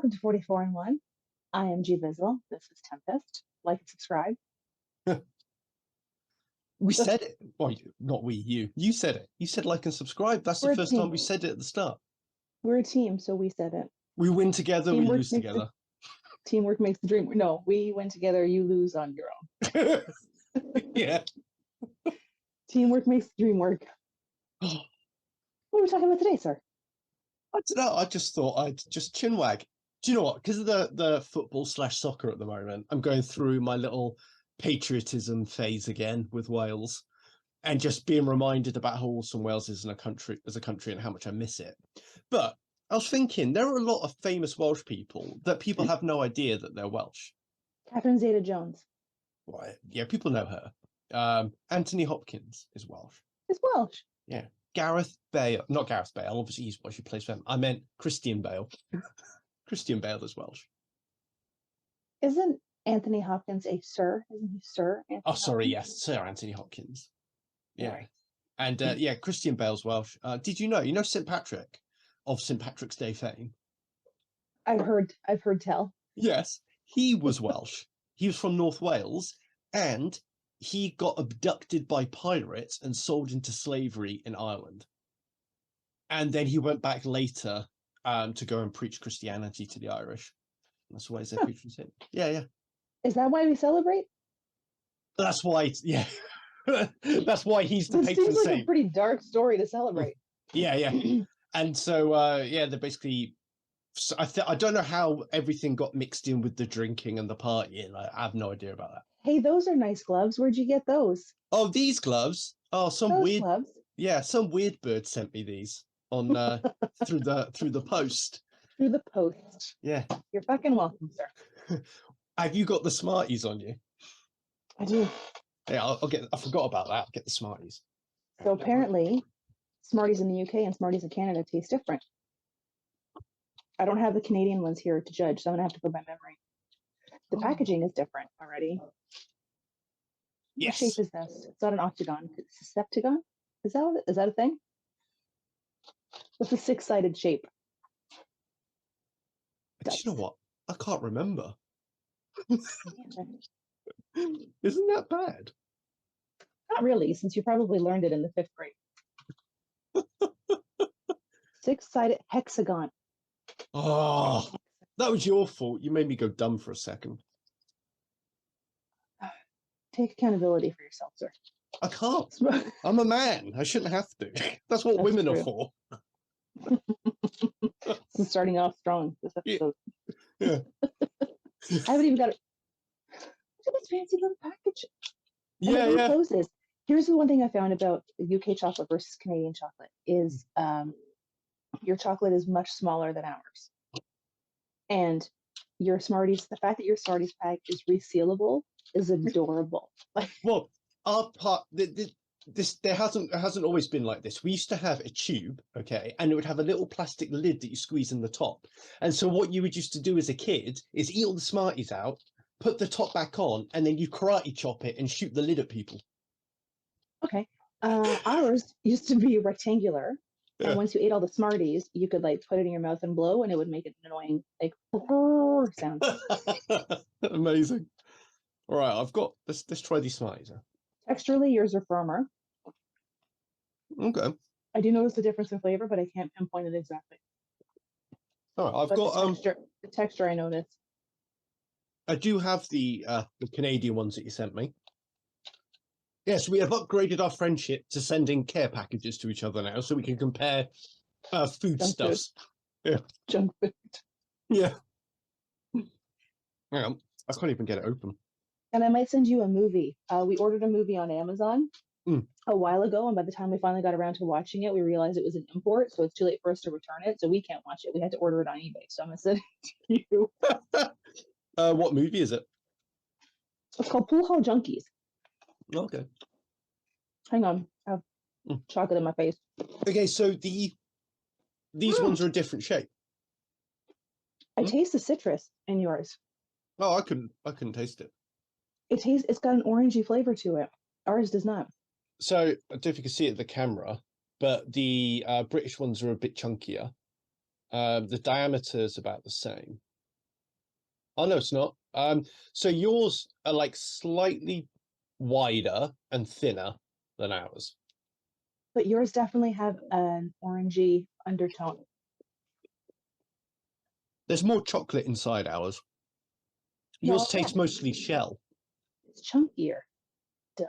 Welcome to 44 and 1. I am GVizzle. This is Tempest. Like and subscribe. We said it. Well, not we, you. You said it. You said like and subscribe. That's the first time we said it at the start. We're a team, so we said it. We win together, we lose together. Teamwork makes the dream. No, we win together, you lose on your own. Yeah. Teamwork makes the dream work. What are we talking about today, sir? I don't know. I just thought I'd just chinwag. Do you know what? Because of the football/soccer at the moment, I'm going through my little patriotism phase again with Wales, and just being reminded about how awesome Wales is as a country, and how much I miss it. But I was thinking there are a lot of famous Welsh people that people have no idea that they're Welsh. Catherine Zeta-Jones. Right. Yeah, people know her. Anthony Hopkins is Welsh. Is Welsh. Yeah. Gareth Bale. Not Gareth Bale. Obviously, he's Welsh. He plays for him. I meant Christian Bale. Christian Bale is Welsh. Isn't Anthony Hopkins a sir? Isn't he Sir Anthony sorry. Hopkins? Yes. Sir Anthony Hopkins. Yeah. Right. And yeah, Christian Bale's Welsh. Did you know St. Patrick of St. Patrick's Day fame? I've heard tell. Yes. He was Welsh. He was from North Wales, and he got abducted by pirates and sold into slavery in Ireland. And then he went back later to go and preach Christianity to the Irish. That's why he's their patron saint. Yeah, yeah. Is that why we celebrate? That's why, yeah. That's why he's the patron seems like saint. A pretty dark story to celebrate. Yeah, yeah. And so, yeah, they're basically... So I don't know how everything got mixed in with the drinking and the partying. I have no idea about that. Hey, those are nice gloves. Where'd you get those? Oh, these gloves? Oh, some weird gloves. Yeah, some weird bird sent me these on through the post. Through the post. Yeah. You're fucking welcome, sir. Have you got the Smarties on you? I do. Yeah, I forgot about that. I'll get the Smarties. So apparently, Smarties in the UK and Smarties in Canada taste different. I don't have the Canadian ones here to judge, so I'm gonna have to go by memory. The packaging is different already. Yes. What shape is this? It's not an octagon. It's a septagon? Is that a thing? What's a six-sided shape? Do you know what? I can't remember. Isn't that bad? Not really, since you probably learned it in the 5th grade. Six-sided hexagon. Oh, that was your fault. You made me go dumb for a second. Take accountability for yourself, sir. I can't. I'm a man. I shouldn't have to. That's what women are for. This is starting off strong, this episode. Yeah. I haven't even got it. Look at this fancy little package. Yeah, yeah. Closes. Here's the one thing I found about UK chocolate versus Canadian chocolate is your chocolate is much smaller than ours. And your Smarties, the fact that your Smarties pack is resealable is adorable. Well, our part, there hasn't always been like this. We used to have a tube, okay, and it would have a little plastic lid that you squeeze in the top. And so what you would used to do as a kid is eat all the Smarties out, put the top back on, and then you karate chop it and shoot the lid at people. Okay. Ours used to be rectangular. Yeah. And once you ate all the Smarties, you could put it in your mouth and blow, and it would make an annoying sound. Amazing. All right, I've got let's try these Smarties. Texturally, yours are firmer. Okay. I do notice the difference in flavor, but I can't pinpoint it exactly. All right, I've got the texture I noticed. I do have the Canadian ones that you sent me. Yes, we have upgraded our friendship to sending care packages to each other now, so we can compare foodstuffs. Yeah, junk food. Yeah. Hang on, I can't even get it open. And I might send you a movie. We ordered a movie on Amazon a while ago, and by the time we finally got around to watching it, we realized it was an import, so it's too late for us to return it, so we can't watch it. We had to order it on eBay, so I'm gonna send it to you. What movie is it? It's called Pool Hall Junkies. Okay. Hang on, I have chocolate in my face. Okay, so these ones are a different shape. I taste the citrus in yours. Oh, I couldn't taste it. It's got an orangey flavor to it. Ours does not. So I don't know if you can see it at the camera, but the British ones are a bit chunkier. The diameter is about the same. Oh no, it's not. So yours are like slightly wider and thinner than ours. But yours definitely have an orangey undertone. There's more chocolate inside ours. Yours Well, yeah, tastes mostly shell. it's chunkier. Duh.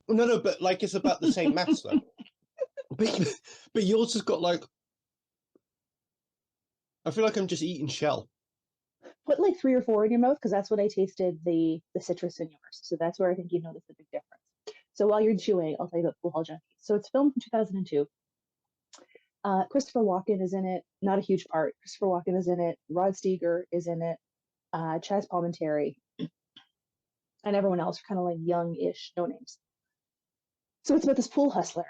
No, but like it's about the same mass though. But but yours has got like I feel like I'm just eating shell. Put like 3 or 4 in your mouth because that's what I tasted the citrus in yours. So that's where I think you notice the big difference. So while you're chewing, I'll tell you about Pool Hall Junkies. So it's filmed in 2002. Christopher Walken is in it, not a huge part. Christopher Walken is in it. Rod Steiger is in it. Chaz Palminteri, and everyone else are kind of like young-ish, no names. So it's about this pool hustler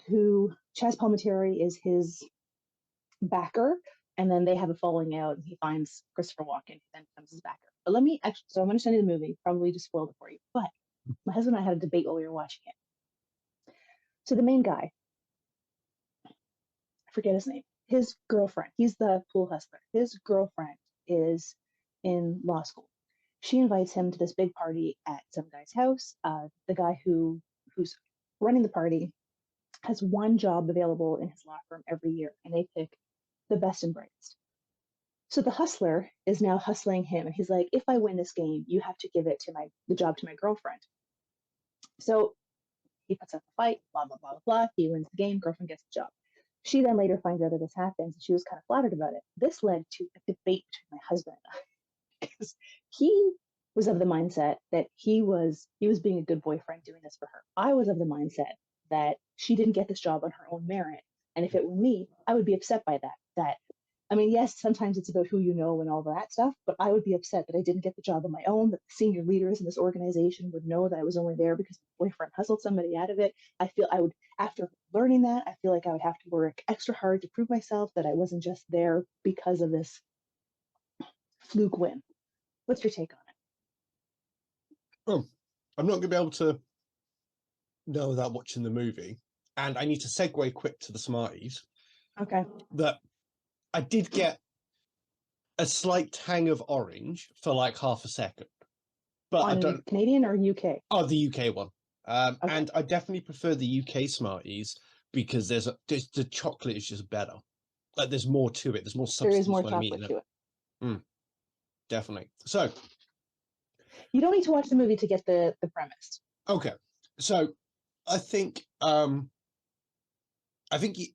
who Chaz Palminteri is his backer, and then they have a falling out, and he finds Christopher Walken, who then becomes his backer. But let me actually, so I'm going to send you the movie, probably just spoiled it for you. But my husband and I had a debate while we were watching it. So the main guy, I forget his name, his girlfriend, he's the pool hustler. His girlfriend is in law school. She invites him to this big party at some guy's house. The guy who's running the party has one job available in his law firm every year, and they pick the best and brightest. So the hustler is now hustling him, and he's like, "If I win this game, you have to give it to the job to my girlfriend." So he puts up a fight, blah blah blah blah blah. He wins the game, girlfriend gets the job. She then later finds out that this happens, and she was kind of flattered about it. This led to a debate between my husband and I because he was of the mindset that he was being a good boyfriend doing this for her. I was of the mindset that she didn't get this job on her own merit, and if it were me, I would be upset by that. I mean, yes, sometimes it's about who you know and all that stuff, but I would be upset that I didn't get the job on my own, that the senior leaders in this organization would know that I was only there because my boyfriend hustled somebody out of it. I feel I would, after learning that, I feel like I would have to work extra hard to prove myself that I wasn't just there because of this fluke win. What's your take on it? Oh, I'm not going to be able to know without watching the movie, and I need to segue quick to the Smarties. Okay. That I did get a slight tang of orange for like half a second, but I On don't. Canadian or UK? Oh, the UK one. Okay. And I definitely prefer the UK Smarties because the chocolate is just better. Like there's more to it. There's more There is substance more when I'm eating chocolate to it. Definitely. So You don't need to watch the movie to get the premise. okay. So I think I think you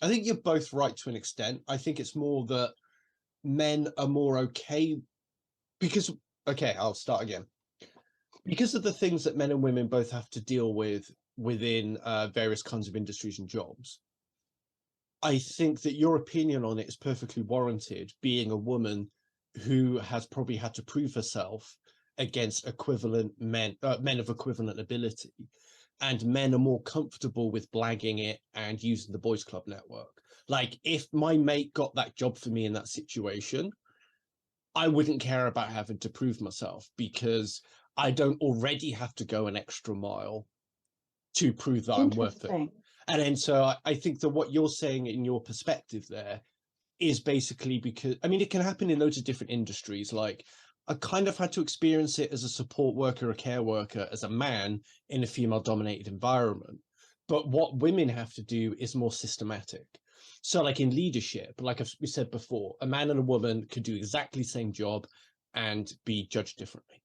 I think you're both right to an extent. I think it's more that men are more okay because okay, I'll start again. Because of the things that men and women both have to deal with within various kinds of industries and jobs, I think that your opinion on it is perfectly warranted, being a woman who has probably had to prove herself against equivalent men of equivalent ability, and men are more comfortable with blagging it and using the boys club network. Like if my mate got that job for me in that situation, I wouldn't care about having to prove myself because I don't already have to go an extra mile to prove that I'm worth it. Interesting. And then so I think that what you're saying in your perspective there is basically because I mean it can happen in loads of different industries. Like I kind of had to experience it as a support worker, a care worker, as a man in a female dominated environment. But what women have to do is more systematic. So like in leadership, like we said before, a man and a woman could do exactly the same job and be judged differently.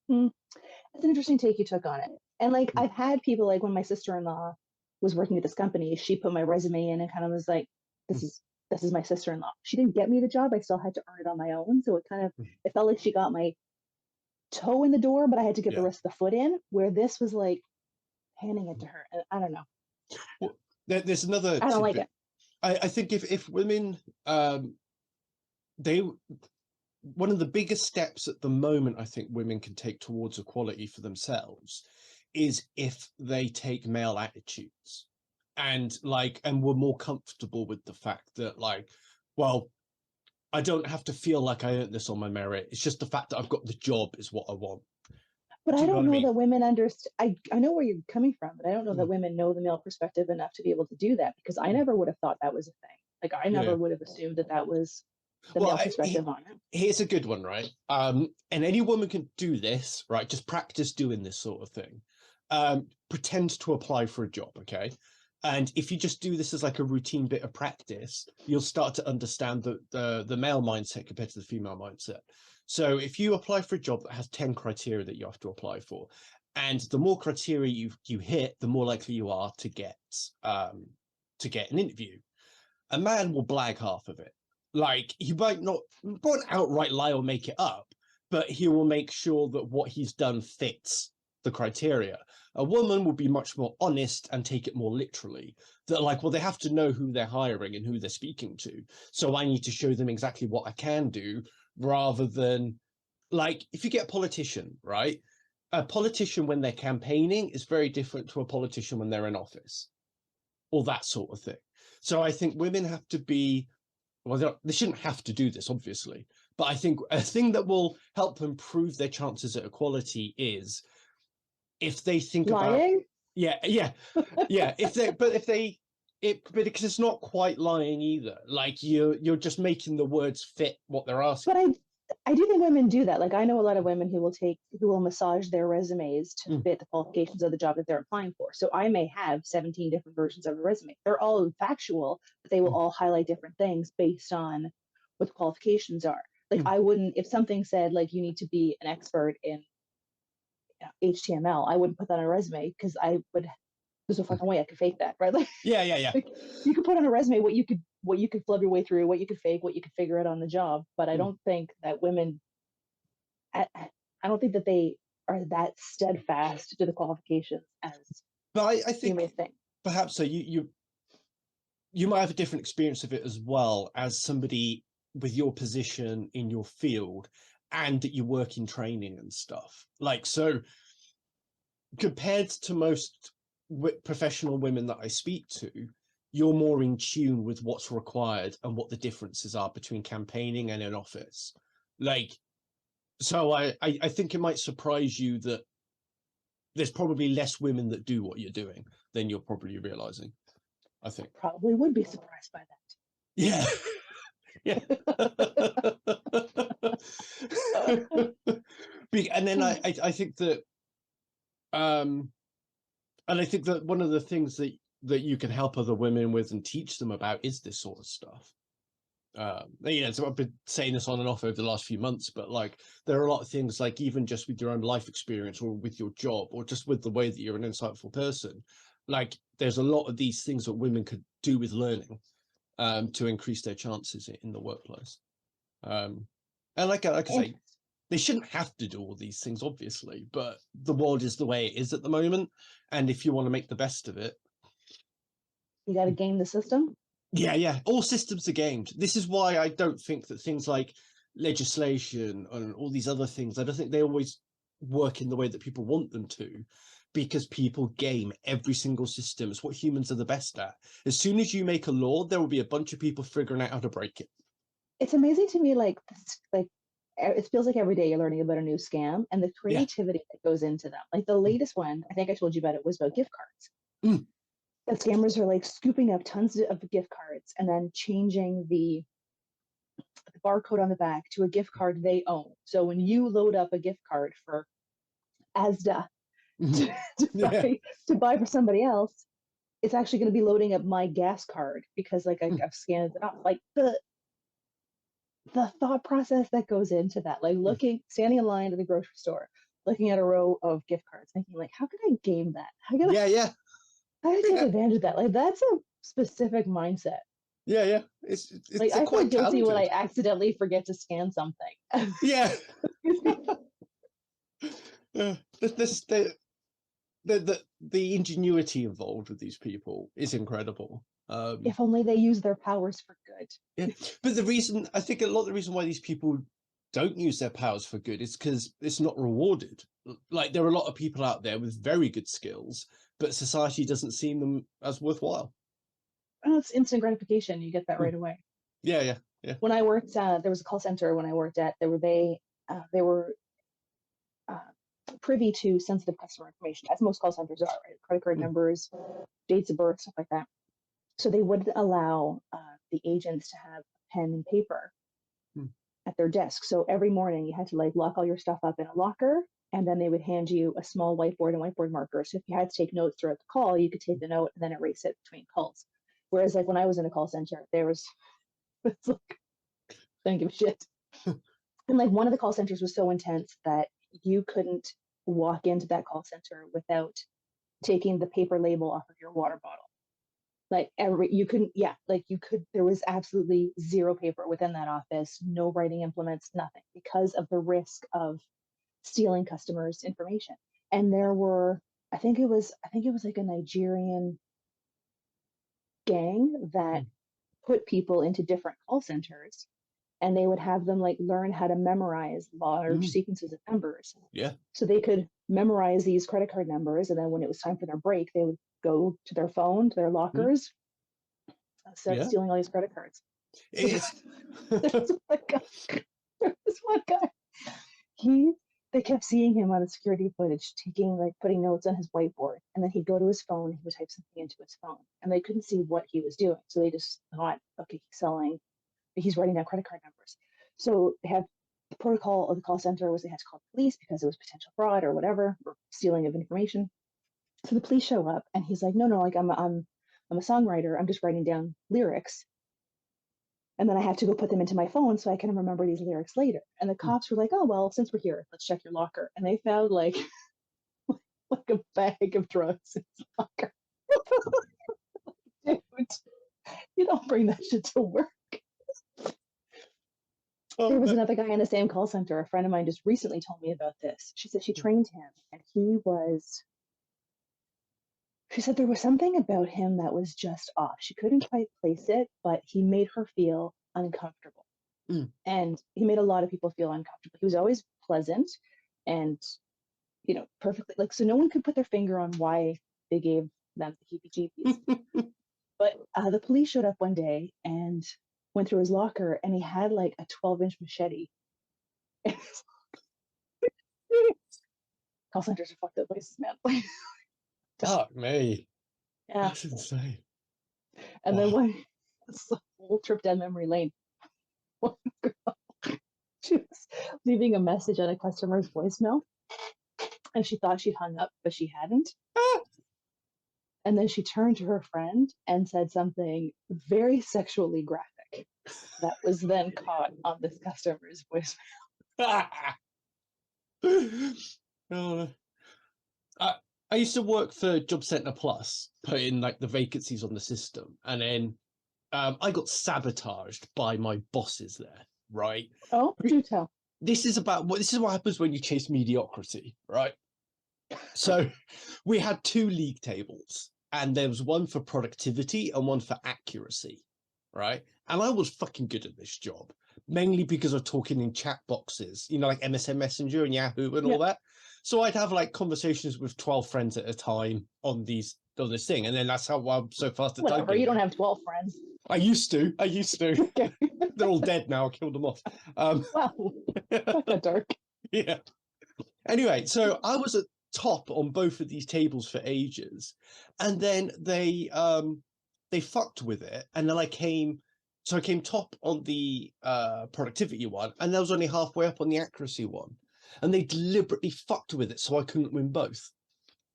That's an interesting take you took on it. And like Mm. I've had people like when my sister-in-law was working at this company, she put my resume in and kind of was like, Mm. this is my sister-in-law. She didn't get me the job. I still had to earn it on my own. So it felt like she got my toe in the door, but I had to get the Yeah. rest of the foot in, where this was like handing it to her. And I don't know. Well, there's another I don't like tidbit. it. I think if women they one of the biggest steps at the moment I think women can take towards equality for themselves is if they take male attitudes and we're more comfortable with the fact that like, well, I don't have to feel like I earned this on my merit. It's just the fact that I've got the job is what I want. But Do I you know don't what I know mean? that women understand. I know where you're coming from, but I don't know that Mm. women know the male perspective enough to be able to do that because I never would have thought that was a thing. Like I Yeah. never would have assumed that that was the male perspective on it. Here's a good one, right? And any woman can do this, right? Just practice doing this sort of thing. Pretend to apply for a job, okay? And if you just do this as like a routine bit of practice, you'll start to understand the male mindset compared to the female mindset. So if you apply for a job that has 10 criteria that you have to apply for, and the more criteria you hit, the more likely you are to get an interview. A man will blag half of it. Like, he won't outright lie or make it up, but he will make sure that what he's done fits the criteria. A woman will be much more honest and take it more literally. That, like, well, they have to know who they're hiring and who they're speaking to. So I need to show them exactly what I can do, rather than, like, if you get a politician, right? A politician when they're campaigning is very different to a politician when they're in office, or that sort of thing. So I think women have to be, well, they shouldn't have to do this, obviously, but I think a thing that will help improve their chances at equality is if they think Lying? about, yeah, because it's not quite lying either. Like, you're just making the words fit what they're asking. But I do think women do that. Like, I know a lot of women who will massage their resumes to fit the qualifications of the job that they're applying for. So I may have 17 different versions of a resume. They're all factual, but they will all highlight different things based on what the qualifications are. Like, I wouldn't, if something said, like, you need to be an expert in HTML, I wouldn't put that on a resume, because there's no fucking way I could fake that, right? Like, Yeah. like, you could put on a resume what you could flub your way through, what you could fake, what you could figure out on the job. But I don't think that women, I don't think that they are that steadfast to the qualifications as But I think you may think. perhaps so. You might have a different experience of it as well, as somebody with your position in your field, and that you work in training and stuff. Like, so compared to most professional women that I speak to, you're more in tune with what's required and what the differences are between campaigning and in office. Like, so I think it might surprise you that there's probably less women that do what you're doing than you're probably realizing, I think. Probably would be surprised by that. Yeah. Yeah. And then I think that and I think that one of the things that you can help other women with and teach them about is this sort of stuff. So I've been saying this on and off over the last few months, but like, there are a lot of things, like, even just with your own life experience or with your job or just with the way that you're an insightful person, like, there's a lot of these things that women could do with learning to increase their chances in the workplace. And like I say, they shouldn't have to do all these things, obviously, but the world is the way it is at the moment. And if you want to make the best of it, you got to game the system. Yeah. All systems are gamed. This is why I don't think that things like legislation and all these other things, I don't think they always work in the way that people want them to, because people game every single system. It's what humans are the best at. As soon as you make a law, there will be a bunch of people figuring out how to break it. It's amazing to me, like it feels like every day you're learning about a new scam, and the creativity that goes into them. Like, the latest one, I think I told you about it, was about gift cards. The scammers are like scooping up tons of gift cards and then changing the barcode on the back to a gift card they own. So when you load up a gift card for Asda to buy for somebody else, it's actually going to be loading up my gas card, because like I've scanned it off. Like, the thought process that goes into that, like standing in line at the grocery store, looking at a row of gift cards, thinking, like, how can I game that? How can I take advantage of that? Like, that's a specific mindset. Yeah. It's like, I quite feel guilty talented when I accidentally forget to scan something. Yeah. The ingenuity involved with these people is incredible. If only they use their powers for good. Yeah, but I think a lot of the reason why these people don't use their powers for good is because it's not rewarded. Like, there are a lot of people out there with very good skills, but society doesn't see them as worthwhile. Oh, it's instant gratification. You get that right away. Yeah. When I worked, there was a call center when I worked at. They were privy to sensitive customer information, as most call centers are, right? Credit card numbers, dates of birth, stuff like that. So they wouldn't allow the agents to have pen and paper their desk. So every morning you had to like lock all your stuff up in a locker, and then they would hand you a small whiteboard and whiteboard marker. So if you had to take notes throughout the call, you could take the note and then erase it between calls. Whereas like when I was in a call center, there was, it's like, I don't give a shit. And like one of the call centers was so intense that you couldn't walk into that call center without taking the paper label off of your water bottle. Like you couldn't, there was absolutely zero paper within that office, no writing implements, nothing, because of the risk of stealing customers' information. And there were, I think it was like a Nigerian gang that put people into different call centers, and they would have them like learn how to memorize large sequences of numbers. Yeah. So they could memorize these credit card numbers, and then when it was time for their break, they would go to their phone, to their lockers, start stealing all these credit cards. So there's one guy. They kept seeing him on the security footage putting notes on his whiteboard, and then he'd go to his phone, he would type something into his phone, and they couldn't see what he was doing. So they just thought, okay, he's writing down credit card numbers. So they have the protocol of the call center was they had to call the police because it was potential fraud or whatever, or stealing of information. So the police show up, and he's like, no, like I'm a songwriter. I'm just writing down lyrics. And then I have to go put them into my phone so I can remember these lyrics later. And the cops were like, oh, well, since we're here, let's check your locker. And they found like a bag of drugs in his locker. Dude, you don't bring that shit to work. There was another guy in the same call center. A friend of mine just recently told me about this. She said she trained him, and she said there was something about him that was just off. She couldn't quite place it, but he made her feel uncomfortable. And he made a lot of people feel uncomfortable. He was always pleasant and, perfectly so no one could put their finger on why they gave them the heebie-jeebies. But the police showed up one day and went through his locker, and he had like a 12-inch machete. Call centers are fucked up places, man. Fuck me. Yeah. That's insane. And then it's a whole trip down memory lane. One girl, she was leaving a message on a customer's voicemail, and she thought she'd hung up, but she hadn't. And then she turned to her friend and said something very sexually graphic that was then caught on this customer's voicemail. I used to work for Job Centre Plus, putting like the vacancies on the system, and then I got sabotaged by my bosses there. Right? Oh, do tell. This is what happens when you chase mediocrity, right? So we had 2 league tables, and there was one for productivity and one for accuracy, right? And I was fucking good at this job, mainly because of talking in chat boxes, like MSN Messenger and Yahoo and all that. So I'd have like conversations with 12 friends at a time on this thing, and then that's how I'm so fast at typing. Whatever, you don't have 12 friends. I used to. Okay. They're all dead now. I killed them off. Wow, that's dark. Yeah. Anyway, so I was at top on both of these tables for ages, and then they fucked with it, and then I came top on the productivity one, and I was only halfway up on the accuracy one, and they deliberately fucked with it so I couldn't win both.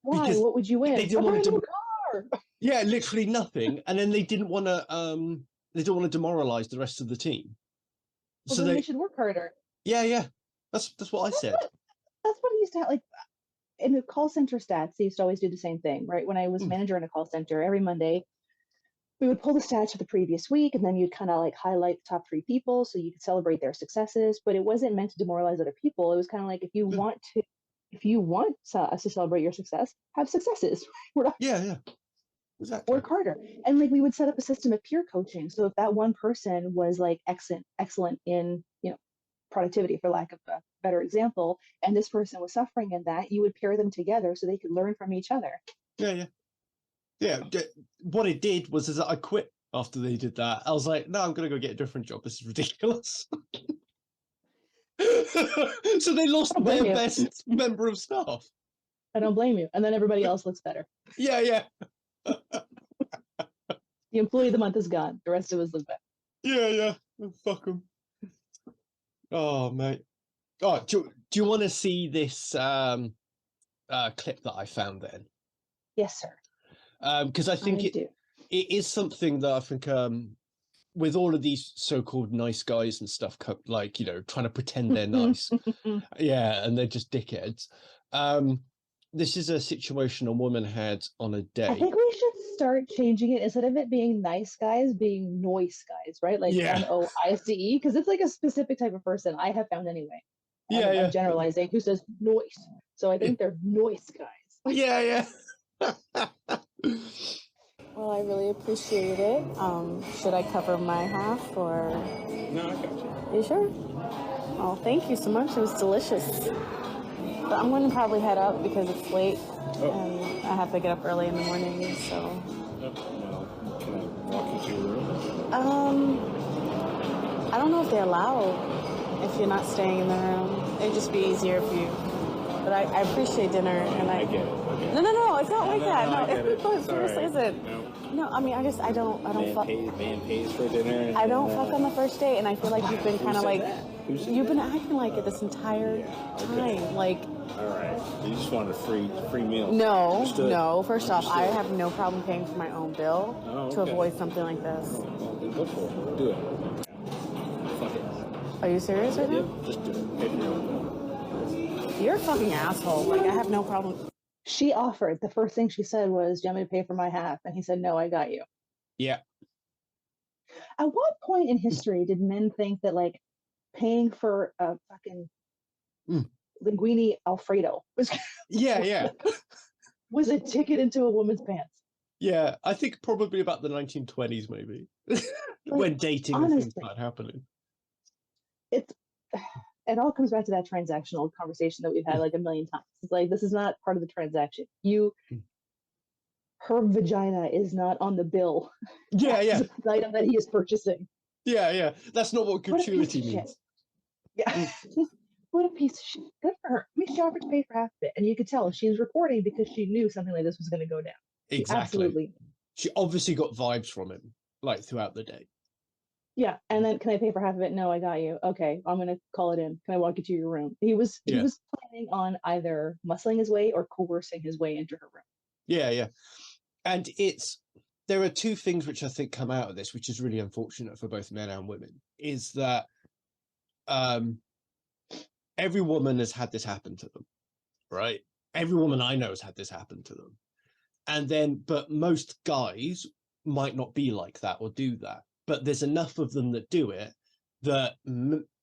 Why? Because what would you win? They didn't want to car. Yeah, literally nothing, and then they didn't want to demoralize the rest of the team. Well, so then they should work harder. Yeah. That's what I said. That's what I used to have. Like in the call center stats, they used to always do the same thing, right? When I was manager in a call center, every Monday we would pull the stats for the previous week, and then you'd kind of like highlight the top 3 people so you could celebrate their successes. But it wasn't meant to demoralize other people. It was kind of like if you want us to celebrate your success, have successes. We're not, yeah. Exactly. Work harder. And like we would set up a system of peer coaching. So if that one person was like excellent in, productivity, for lack of a better example, and this person was suffering in that, you would pair them together so they could learn from each other. Yeah. What it did was that I quit after they did that. I was like, no, I'm going to go get a different job. This is ridiculous. So they lost their best member of staff. I don't blame you. And then everybody else looks better. Yeah. The employee of the month is gone. The rest of us look better. Yeah. Fuck them. Oh, mate. Oh, do you want to see this clip that I found then? Yes, sir. Because I think I do. it is something that I think with all of these so-called nice guys and stuff, like, you know, trying to pretend they're nice. Yeah, and they're just dickheads. This is a situation a woman had on a I date. think we should start changing it instead of it being nice guys, being noise guys, right? Like Yeah. NOICE, because it's like a specific type of person I have found anyway. Yeah, I'm yeah. generalizing who says noise. So I think they're noise guys. Yeah, yeah. Well, I really appreciate it. Should I cover my half or? No, I got you. You sure? Oh, thank you so much. It was delicious. But I'm going to probably head out because it's late and I have to get up early in the morning. So. Well, can I walk into your room? I don't know if they allow if you're not staying in the room. It'd just be easier if you. But I appreciate dinner and I get it. Okay. No, it's not like that. I get it. No, seriously, All right. isn't. No, I mean, I don't fuck. Man pays for dinner. I don't fuck on the first date, and I feel like you've been kind of like, you've been that? acting like it this entire time. Like, All right. You just want a free meal. no. Understood. First off, I Understood. have no problem paying for my own bill to okay. avoid something like this. Well, then go for it. Do it. Fuck it. Are you serious right now? Yep. Just do it. Pay for your own bill. You're a fucking asshole. Like, I have no problem. She offered. The first thing she said was, "Do you want me to pay for my half?" And he said, "No, I got you." Yeah. At what point in history did men think that like paying for a fucking linguine Alfredo Yeah. was a ticket into a woman's pants? Yeah, I think probably about the 1920s, maybe, when dating and things started happening. It all comes back to that transactional conversation that we've had like a million times. It's like, this is not part of the transaction. Her vagina is not on the bill. Yeah. As the item that he is purchasing. Yeah. That's not what gratuity means. Yeah. What a piece of shit. Good for her. I mean, she offered to pay for half of it, and you could tell she was reporting because she knew something like this was going to go down. Exactly. Absolutely. She obviously got vibes from him, like, throughout the day. Yeah, and then, can I pay for half of it? No, I got you. Okay, I'm gonna call it in. Can I walk you to your room? He was planning on either muscling his way or coercing his way into her room. Yeah. And there are two things which I think come out of this, which is really unfortunate for both men and women, is that every woman has had this happen to them, right? Every woman I know has had this happen to them. And then, but most guys might not be like that or do that. But there's enough of them that do it that,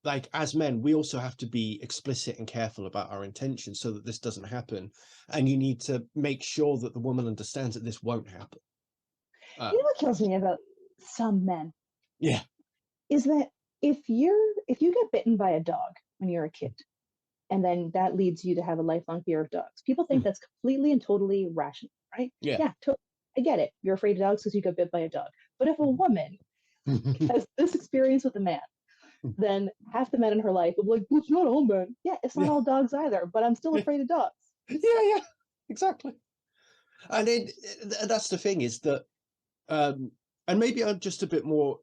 like, as men, we also have to be explicit and careful about our intentions so that this doesn't happen. And you need to make sure that the woman understands that this won't happen. You know what kills me about some men? Yeah. Is that if you get bitten by a dog when you're a kid, and then that leads you to have a lifelong fear of dogs, people think that's completely and totally rational, right? Yeah. I get it. You're afraid of dogs because you got bit by a dog. But if a woman has this experience with a man, then half the men in her life will be like, "It's not all men." Yeah, it's not all dogs either, but I'm still afraid of dogs. Yeah, exactly. And that's the thing, is that, and maybe I'm just a bit more,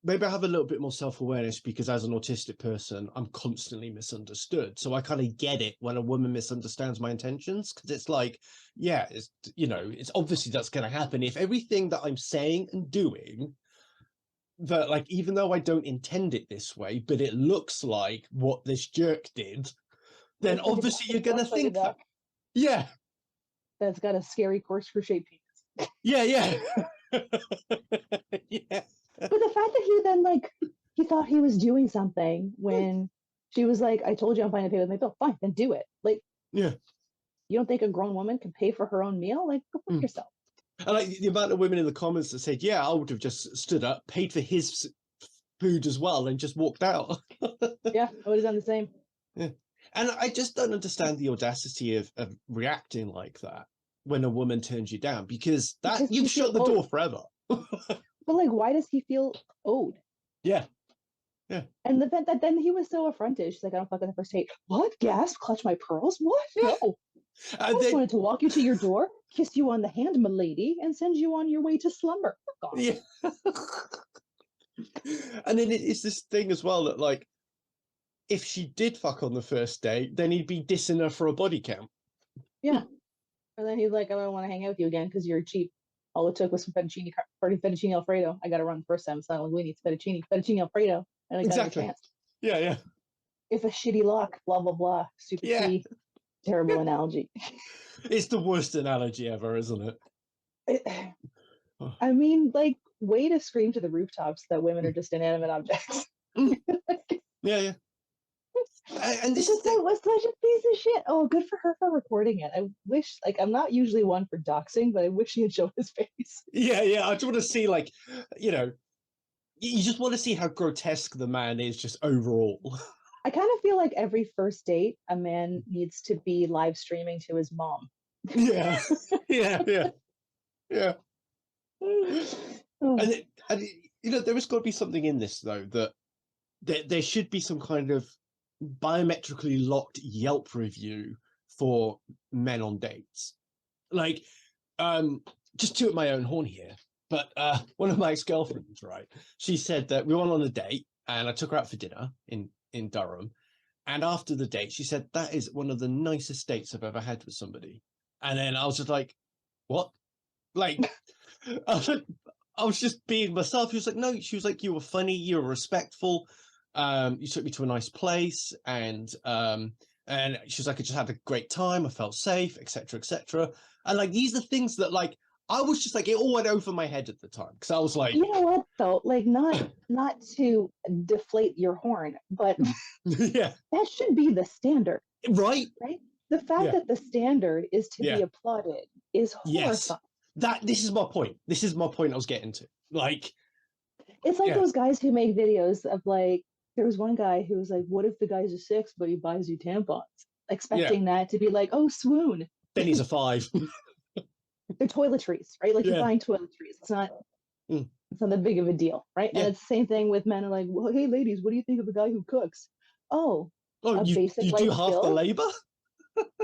maybe I have a little bit more self-awareness because as an autistic person, I'm constantly misunderstood. So I kind of get it when a woman misunderstands my intentions, because it's like, yeah, it's, you know, it's obviously that's going to happen. If everything that I'm saying and doing, that, like, even though I don't intend it this way, but it looks like what this jerk did, then obviously you're going to think that. Yeah. That's got a scary corkscrew-shaped penis. Yeah. Yeah. But the fact that he then, like, he thought he was doing something when she was like, "I told you I'm fine to pay with my bill." Fine, then do it. Like, yeah. You don't think a grown woman can pay for her own meal? Like, go fuck yourself. And like the amount of women in the comments that said, "Yeah, I would have just stood up, paid for his food as well, and just walked out." Yeah, I would have done the same. Yeah. And I just don't understand the audacity of reacting like that when a woman turns you down, because you've shut the door forever. But like, why does he feel owed? Yeah. And the fact that then he was so affronted. She's like, "I don't fuck on the first date." What? Gasp! Clutch my pearls? What? Yeah. No. I just wanted to walk you to your door, kiss you on the hand, milady, and send you on your way to slumber. Fuck off. Yeah. And then it's this thing as well that, like, if she did fuck on the first date, then he'd be dissing her for a body count. Yeah. And then he's like, I don't want to hang out with you again because you're cheap. All it took was some fettuccine Alfredo. I got it wrong the first time. It's not like we need fettuccine Alfredo. And I got Exactly. a chance. Yeah. If a shitty lock, blah, blah, blah. Stupid T. Terrible analogy. It's the worst analogy ever, isn't it? I mean, like, way to scream to the rooftops that women are just inanimate objects. Yeah. And this is was such a piece of shit. Oh, good for her for recording it. I wish, like, I'm not usually one for doxing, but I wish he had shown his face. Yeah. I just want to see, like, you know, you just want to see how grotesque the man is just overall. I kind of feel like every first date, a man needs to be live streaming to his mom. Yeah. Oh. And you know, there has got to be something in this, though, that there should be some kind of biometrically locked Yelp review for men on dates. Like, just toot my own horn here, but one of my ex-girlfriends, right? She said that we went on a date and I took her out for dinner in Durham. And after the date, she said, that is one of the nicest dates I've ever had with somebody. And then I was just like, what? Like, I was just being myself. She was like, no, she was like, you were funny, you were respectful. You took me to a nice place, and she was like, I just had a great time, I felt safe, etc., etc. And like, these are things that, like, I was just like, it all went over my head at the time because I was like, you know what though, like, not to deflate your horn, but yeah, that should be the standard, right? The fact that the standard is to be applauded is horrifying. This is my point. This is my point I was getting to. Like, it's like those guys who make videos of, like, there was one guy who was like, what if the guy's a 6 but he buys you tampons, expecting that to be like, oh, swoon. Then he's a 5. They're toiletries, right? Like, you're buying toiletries. It's not that big of a deal, right? And it's the same thing with men. Are like, well, hey ladies, what do you think of a guy who cooks? Oh, you do half the labor.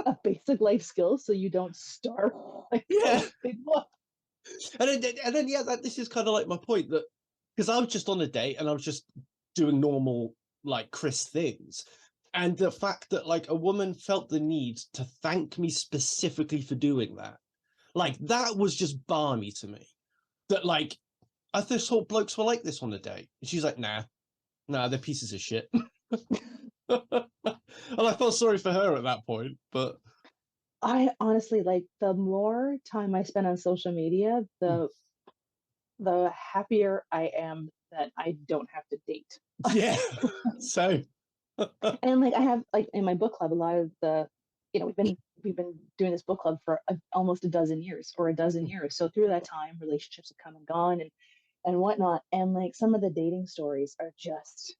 A basic life skill, so you don't starve. Like, and then this is kind of like my point, that because I was just on a date and I was just doing normal, like, Chris things, and the fact that, like, a woman felt the need to thank me specifically for doing that, like, that was just balmy to me. That, like, I thought blokes were like this on a date, and she's like, nah, they're pieces of shit. And I felt sorry for her at that point, but I honestly, like, the more time I spend on social media, the happier I am that I don't have to date. Yeah. So and, like, I have, like, in my book club, a lot of the, you know, we've been doing this book club for almost a dozen years. So through that time, relationships have come and gone and whatnot. And, like, some of the dating stories are just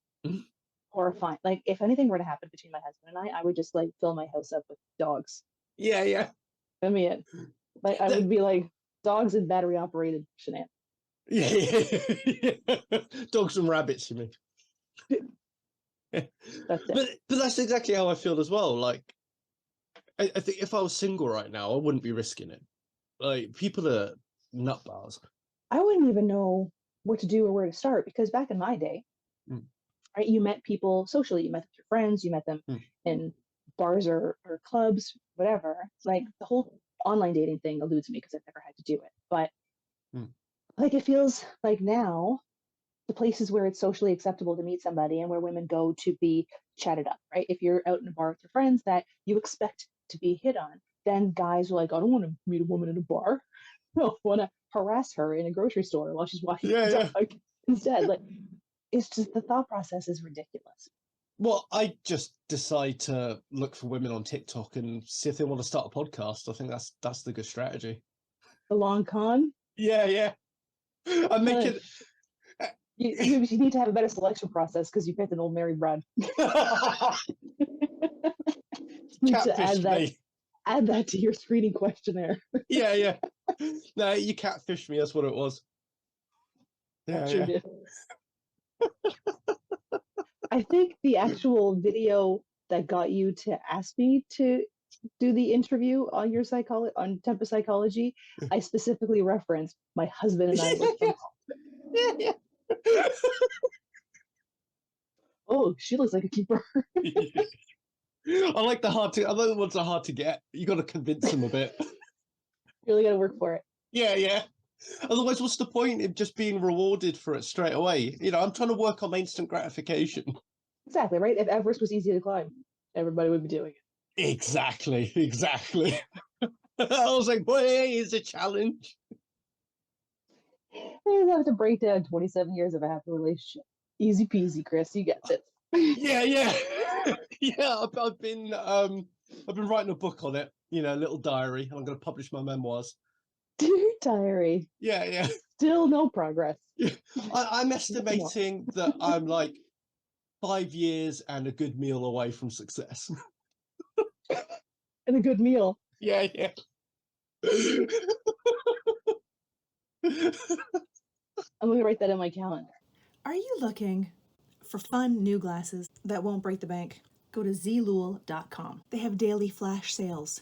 horrifying. Like, if anything were to happen between my husband and I would just, like, fill my house up with dogs. Yeah. I mean, like, I would be like, dogs and battery operated shenanigans. Yeah. Dogs and rabbits, you mean? That's it. But that's exactly how I feel as well. Like, I think if I was single right now, I wouldn't be risking it. Like, people are nut bars. I wouldn't even know what to do or where to start, because back in my day, right, you met people socially, you met with your friends, you met them in bars or clubs, whatever. Like, the whole online dating thing eludes me because I've never had to do it. But like, it feels like now the places where it's socially acceptable to meet somebody and where women go to be chatted up, right? If you're out in a bar with your friends that you expect to be hit on, then guys are like, I don't want to meet a woman in a bar. I want to harass her in a grocery store while she's walking the dog instead. Like, it's just, the thought process is ridiculous. Well, I just decide to look for women on TikTok and see if they want to start a podcast. I think that's the good strategy. The long con? Yeah. I'm making... You need to have a better selection process because you picked an old married bride. You need to add that to your screening questionnaire. Yeah. No, you catfished me. That's what it was. Yeah. Did. I think the actual video that got you to ask me to do the interview on your on Tempest Psychology, I specifically referenced my husband and I work from home. Yeah. Oh, she looks like a keeper. I like the ones that are hard to get. You got to convince them a bit. Really got to work for it. Yeah. Otherwise, what's the point of just being rewarded for it straight away? I'm trying to work on instant gratification. Exactly, right? If Everest was easy to climb, everybody would be doing it. Exactly. I was like, boy, it's a challenge. You have to break down 27 years of a happy relationship. Easy peasy, Chris. You get this. Yeah. Yeah, I've been writing a book on it, a little diary. I'm going to publish my memoirs. Dear diary. Yeah. Still no progress. I'm estimating that I'm like 5 years and a good meal away from success. And a good meal. Yeah. I'm going to write that in my calendar. Are you looking for fun new glasses that won't break the bank? Go to zlul.com. They have daily flash sales.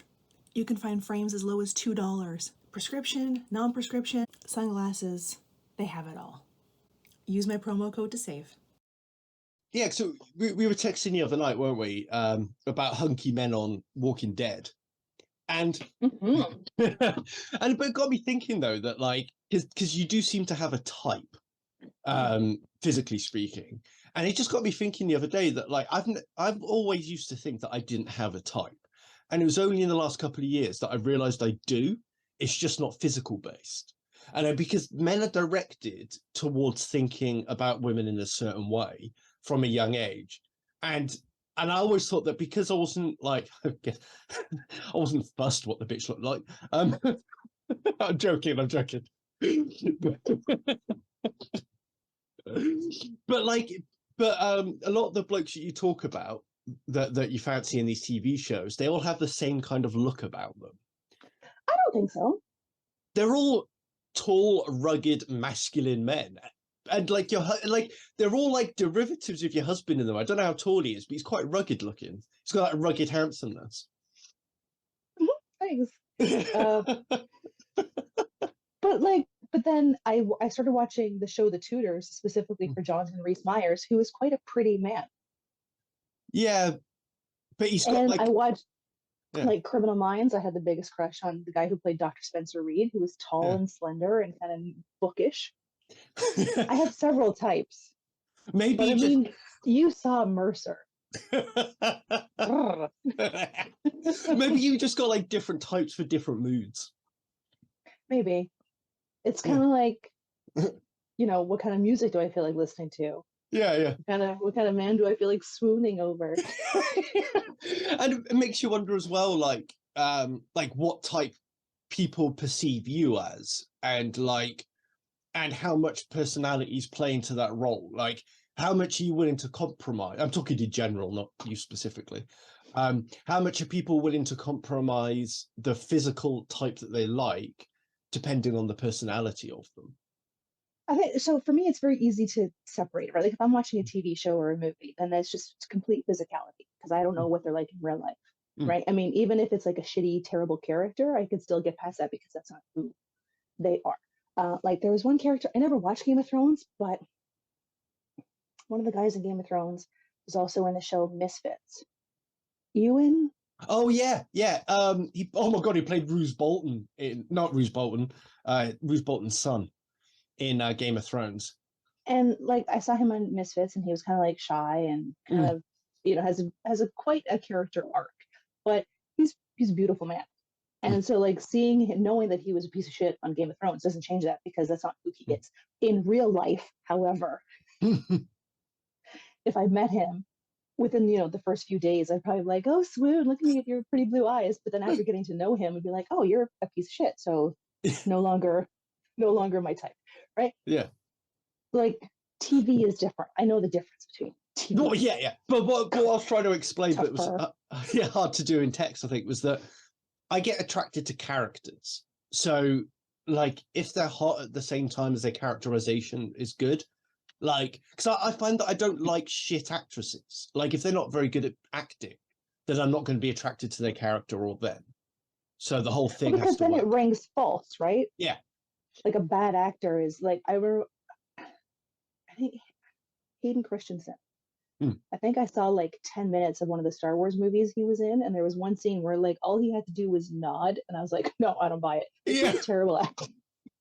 You can find frames as low as $2. Prescription, non-prescription, sunglasses, they have it all. Use my promo code to save. Yeah, so we were texting the other night, weren't we, about hunky men on Walking Dead. And but it got me thinking, though, that, like, because you do seem to have a type, physically speaking. And it just got me thinking the other day that, like, I've always used to think that I didn't have a type. And it was only in the last couple of years that I realized I do. It's just not physical based. And because men are directed towards thinking about women in a certain way from a young age. And I always thought that because I wasn't like, I wasn't fussed what the bitch looked like. I'm joking. But a lot of the blokes that you talk about that you fancy in these TV shows, they all have the same kind of look about them. I don't think so. They're all tall, rugged, masculine men. And they're all like derivatives of your husband in them. I don't know how tall he is, but he's quite rugged looking. He's got that rugged handsomeness. Thanks. But then I started watching the show The Tudors, specifically for Jonathan Rhys-Meyers, who is quite a pretty man. Yeah, but he's got I watched like Criminal Minds. I had the biggest crush on the guy who played Dr. Spencer Reed, who was tall and slender and kind of bookish. I have several types. Maybe you saw Mercer. Maybe you just got like different types for different moods. Maybe. It's kind of like, what kind of music do I feel like listening to? Yeah. What kind of man do I feel like swooning over? And it makes you wonder as well, like what type people perceive you as, and how much personalities play into that role. Like, how much are you willing to compromise? I'm talking in general, not you specifically. How much are people willing to compromise the physical type that they like, depending on the personality of them? I think so. For me, it's very easy to separate it, right? Like if I'm watching a TV show or a movie, then that's just complete physicality because I don't know what they're like in real life, right? I mean, even if it's like a shitty, terrible character, I could still get past that because that's not who they are. Like there was one character, I never watched Game of Thrones, but one of the guys in Game of Thrones was also in the show Misfits. Ewan? Oh yeah. Oh my god, he played Roose Bolton Roose Bolton's son in Game of Thrones. And like I saw him on Misfits, and he was kind of like shy and kind of has a quite a character arc, but he's a beautiful man. And so like seeing him, knowing that he was a piece of shit on Game of Thrones doesn't change that because that's not who he is in real life. However, if I met him within the first few days, I'd probably be like, oh swoon, look at me with your pretty blue eyes. But then after getting to know him, I'd be like, oh, you're a piece of shit, so no longer my type, right? Yeah. Like TV is different. I know the difference between TV. No, yeah. But what I was trying to explain, but it was hard to do in text, I think, was that I get attracted to characters. So, like, if they're hot at the same time as their characterization is good, like, because I find that I don't like shit actresses. Like, if they're not very good at acting, then I'm not going to be attracted to their character or them. So the whole thing has to then work. It rings false, right? Yeah. Like a bad actor is like I think Hayden Christensen I think I saw like 10 minutes of one of the Star Wars movies he was in, and there was one scene where like all he had to do was nod, and I was like, no, I don't buy it. It's Yeah. just a terrible actor.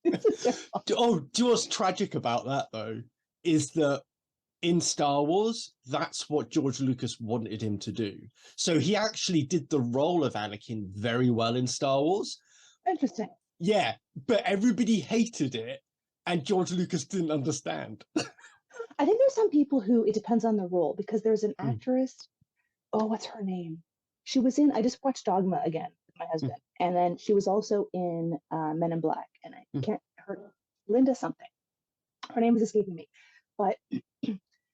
It's a terrible. Oh, do you know what's tragic about that though? Is that in Star Wars, that's what George Lucas wanted him to do. So he actually did the role of Anakin very well in Star Wars. Interesting. Yeah, but everybody hated it, and George Lucas didn't understand. I think there's some people who it depends on the role, because there's an Mm. actress. Oh, what's her name? She was in. I just watched Dogma again with my husband, and then she was also in Men in Black, and I Mm. can't. Linda something. Her name is escaping me, but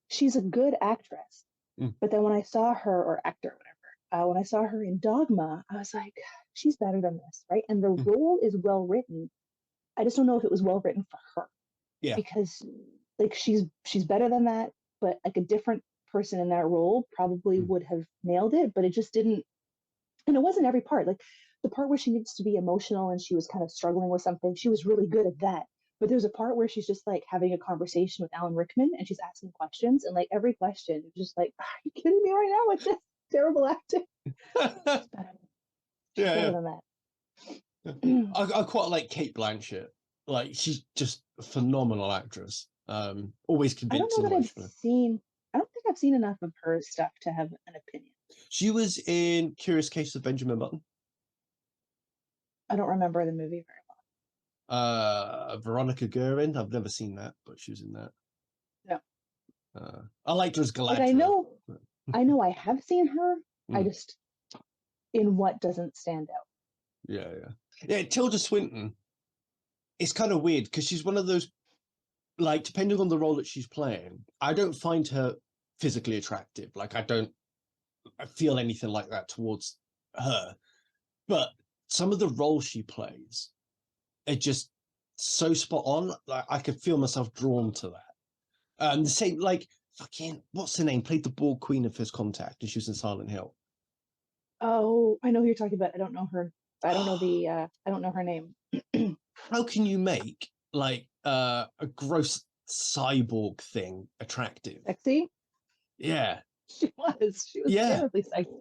she's a good actress. Mm. But then when I saw her, or actor, whatever, when I saw her in Dogma, I was like, she's better than this, right? And the role is well written. I just don't know if it was well written for her. Yeah. Because like she's better than that, but like a different person in that role probably would have nailed it, but it just didn't. And it wasn't every part. Like the part where she needs to be emotional and she was kind of struggling with something, she was really good at that. But there's a part where she's just like having a conversation with Alan Rickman and she's asking questions, and like every question is just like, are you kidding me right now? It's just terrible acting. It's better, better than that. I quite like Kate Blanchett. Like she's just a phenomenal actress. Always I don't convincing. know that I've seen. I don't think I've seen enough of her stuff to have an opinion. She was in Curious Case of Benjamin Button. I don't remember the movie very well. Veronica Guerin. I've never seen that, but she was in that. No. I liked her as Galadriel. Like I know I have seen her. I just, in what doesn't stand out. Yeah. Tilda Swinton. It's kind of weird because she's one of those, like, depending on the role that she's playing, I don't find her physically attractive. Like, I feel anything like that towards her. But some of the roles she plays are just so spot on. Like, I could feel myself drawn to that. The same, like, fucking, what's her name? Played the bald queen of First Contact, and she was in Silent Hill. Oh, I know who you're talking about. I don't know her. I don't know her name. How can you make like a gross cyborg thing attractive? Sexy? Yeah. She was terribly sexy.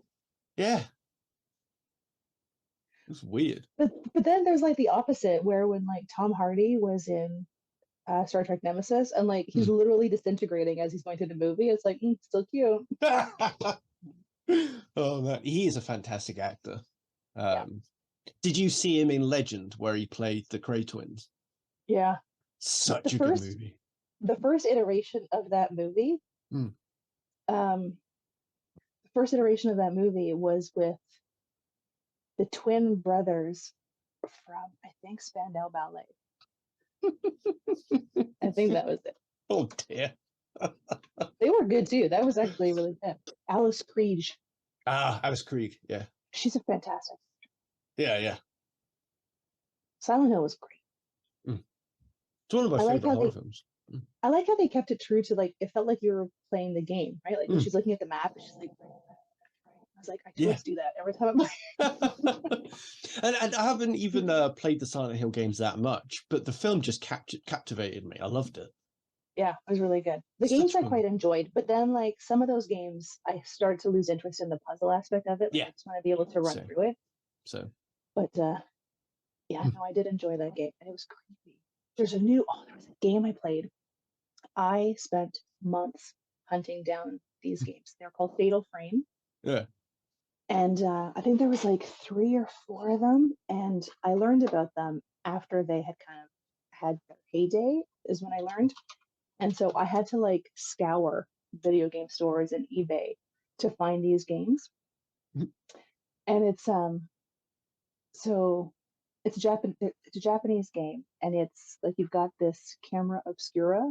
Yeah. It was weird. But then there's like the opposite, where when like Tom Hardy was in Star Trek Nemesis, and like he's literally disintegrating as he's going through the movie. It's like still cute. Oh man, he is a fantastic actor. Yeah. Did you see him in Legend, where he played the Cray twins? Yeah. Such a good movie. The first iteration of that movie, the first iteration of that movie was with the twin brothers from, I think, Spandau Ballet. I think that was it. Oh dear. They were good too. That was actually really good. Alice Krieg. Alice Krieg. Yeah. She's a fantastic. Yeah. Silent Hill was great. It's one of my favorite horror films. I like how they kept it true to, like, it felt like you were playing the game, right? Like when she's looking at the map, and she's like, I was like, I can do that every time I'm playing. and I haven't even played the Silent Hill games that much, but the film just captivated me. I loved it. Yeah, it was really good. The games I quite enjoyed, but then like some of those games, I started to lose interest in the puzzle aspect of it. Like, I just want to be able to run through it. But yeah, no, I did enjoy that game, and it was creepy. There was a game I played. I spent months hunting down these games. They're called Fatal Frame. Yeah. And I think there was like 3 or 4 of them, and I learned about them after they had kind of had their heyday, is when I learned. And so I had to like scour video game stores and eBay to find these games. And it's so it's a Japanese game, and it's like you've got this camera obscura.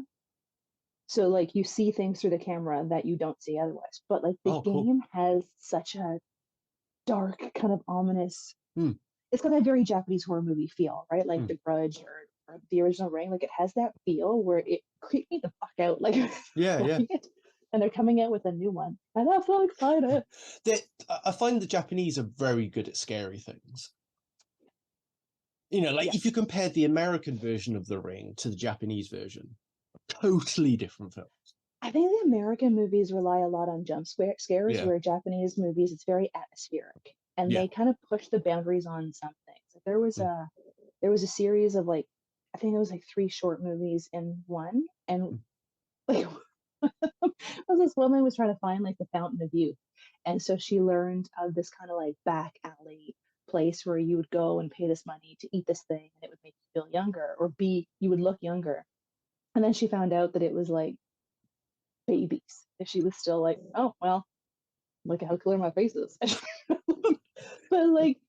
So like you see things through the camera that you don't see otherwise. But like the game has such a dark, kind of ominous. It's got that very Japanese horror movie feel, right? Like The Grudge or the original Ring. Like it has that feel where it creeped me the fuck out. Like yeah. And they're coming out with a new one, and I'm so excited. I find the Japanese are very good at scary things. You know, like if you compare the American version of The Ring to the Japanese version, totally different films. I think the American movies rely a lot on scares, Yeah. where Japanese movies, it's very atmospheric, and Yeah. they kind of push the boundaries on some things. Like Mm. there was a series of like, I think it was like 3 short movies in one, and like was this woman was trying to find like the fountain of youth, and so she learned of this kind of like back alley place where you would go and pay this money to eat this thing, and it would make you feel younger, or be you would look younger. And then she found out that it was like babies. And she was still like, oh well, look at how clear my face is. But like